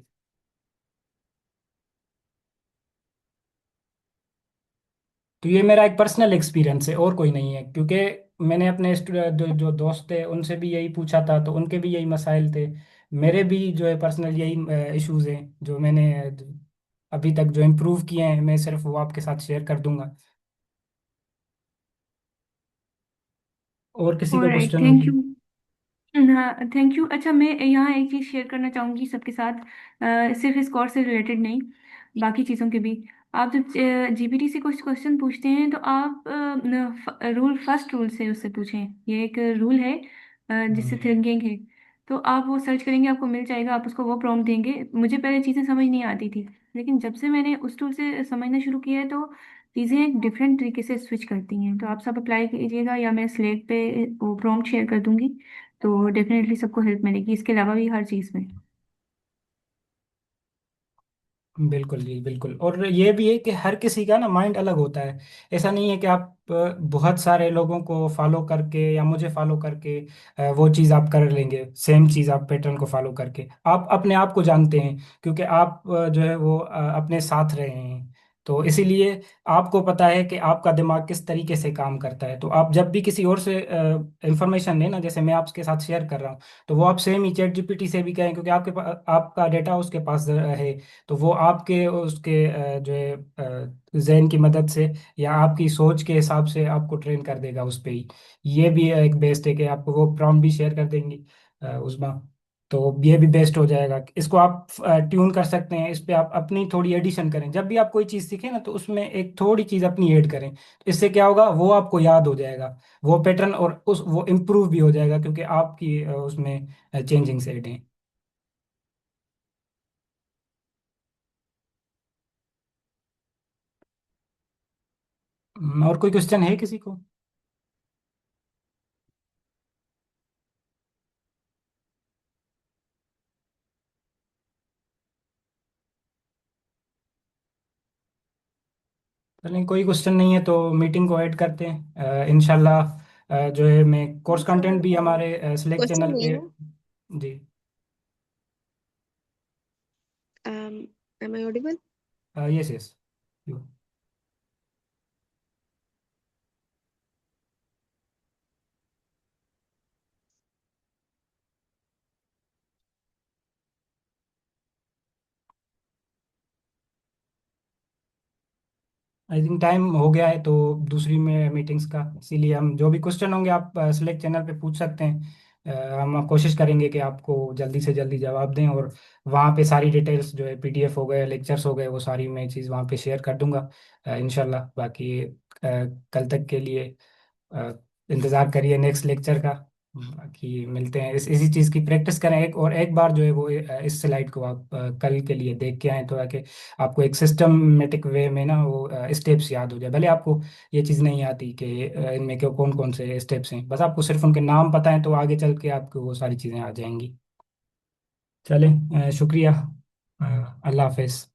A: तो ये मेरा एक पर्सनल एक्सपीरियंस है और कोई नहीं है, क्योंकि मैंने अपने जो दोस्त थे उनसे भी यही पूछा था तो उनके भी यही मसाइल थे। मेरे भी जो है पर्सनल यही इश्यूज हैं जो मैंने अभी तक जो इम्प्रूव किए हैं, मैं सिर्फ वो आपके साथ शेयर कर दूंगा। और किसी का
E: ऑलराइट,
A: क्वेश्चन हो?
E: Thank you. हाँ, थैंक यू। अच्छा, मैं यहाँ एक चीज़ शेयर करना चाहूँगी सबके साथ, सिर्फ इस कोर्स से रिलेटेड नहीं, बाकी चीज़ों के भी। आप जब जीपीटी से कुछ क्वेश्चन पूछते हैं तो आप फर्स्ट रूल से उससे पूछें। ये एक रूल है जिससे
A: हम्म,
E: थिंकिंग है। तो आप वो सर्च करेंगे, आपको मिल जाएगा, आप उसको वो प्रॉम्प्ट देंगे। मुझे पहले चीज़ें समझ नहीं आती थी, लेकिन जब से मैंने उस टूल से समझना शुरू किया है तो चीज़ें एक डिफरेंट तरीके से स्विच करती हैं। तो आप सब अप्लाई कीजिएगा, या मैं स्लेक पे वो प्रॉम्प्ट शेयर कर दूंगी, तो डेफिनेटली सबको हेल्प मिलेगी, इसके अलावा भी हर चीज़ में।
A: बिल्कुल जी बिल्कुल। और ये भी है कि हर किसी का ना माइंड अलग होता है। ऐसा नहीं है कि आप बहुत सारे लोगों को फॉलो करके या मुझे फॉलो करके वो चीज़ आप कर लेंगे, सेम चीज़ आप पैटर्न को फॉलो करके। आप अपने आप को जानते हैं क्योंकि आप जो है वो अपने साथ रहे हैं। तो इसीलिए आपको पता है कि आपका दिमाग किस तरीके से काम करता है। तो आप जब भी किसी और से इंफॉर्मेशन लेना, जैसे मैं आपके साथ शेयर कर रहा हूँ, तो वो आप सेम ही चैट जीपीटी से भी कहें क्योंकि आपके पास आपका डेटा उसके पास है। तो वो आपके उसके जो है जहन की मदद से या आपकी सोच के हिसाब से आपको ट्रेन कर देगा उस पे ही। ये भी एक बेस्ट है कि आपको वो प्रॉम्प्ट भी शेयर कर देंगी उसमें। तो ये भी बेस्ट हो जाएगा। इसको आप ट्यून कर सकते हैं, इस पे आप अपनी थोड़ी एडिशन करें। जब भी आप कोई चीज़ सीखें ना, तो उसमें एक थोड़ी चीज़ अपनी ऐड करें। तो इससे क्या होगा, वो आपको याद हो जाएगा वो पैटर्न, और उस वो इम्प्रूव भी हो जाएगा क्योंकि आपकी उसमें चेंजिंग्स ऐड हैं। और कोई क्वेश्चन है किसी को? चलें, कोई क्वेश्चन नहीं है तो मीटिंग को ऐड करते हैं इंशाल्लाह। जो है मैं कोर्स कंटेंट भी हमारे स्लैक
D: क्वेश्चन
A: चैनल
D: नहीं
A: पे।
D: है।
A: जी।
D: Am I audible?
A: Yes yes. I think time हो गया है तो दूसरी में मीटिंग्स का, इसीलिए हम जो भी क्वेश्चन होंगे आप सिलेक्ट चैनल पे पूछ सकते हैं। हम कोशिश करेंगे कि आपको जल्दी से जल्दी जवाब दें। और वहाँ पे सारी डिटेल्स जो है पीडीएफ हो गए, लेक्चर्स हो गए, वो सारी मैं चीज़ वहाँ पे शेयर कर दूंगा इंशाल्लाह। बाकी कल तक के लिए अ, इंतज़ार करिए नेक्स्ट लेक्चर का। बाकी मिलते हैं। इसी चीज़ की प्रैक्टिस करें एक और एक बार जो है वो इस स्लाइड को आप कल के लिए देख के आए, तो ताकि आपको एक सिस्टमेटिक वे में ना वो स्टेप्स याद हो जाए। भले आपको ये चीज़ नहीं आती कि इनमें क्यों कौन कौन से स्टेप्स हैं, बस आपको सिर्फ उनके नाम पता है तो आगे चल के आपको वो सारी चीज़ें आ जाएंगी। चलें, शुक्रिया। अल्लाह हाफिज़।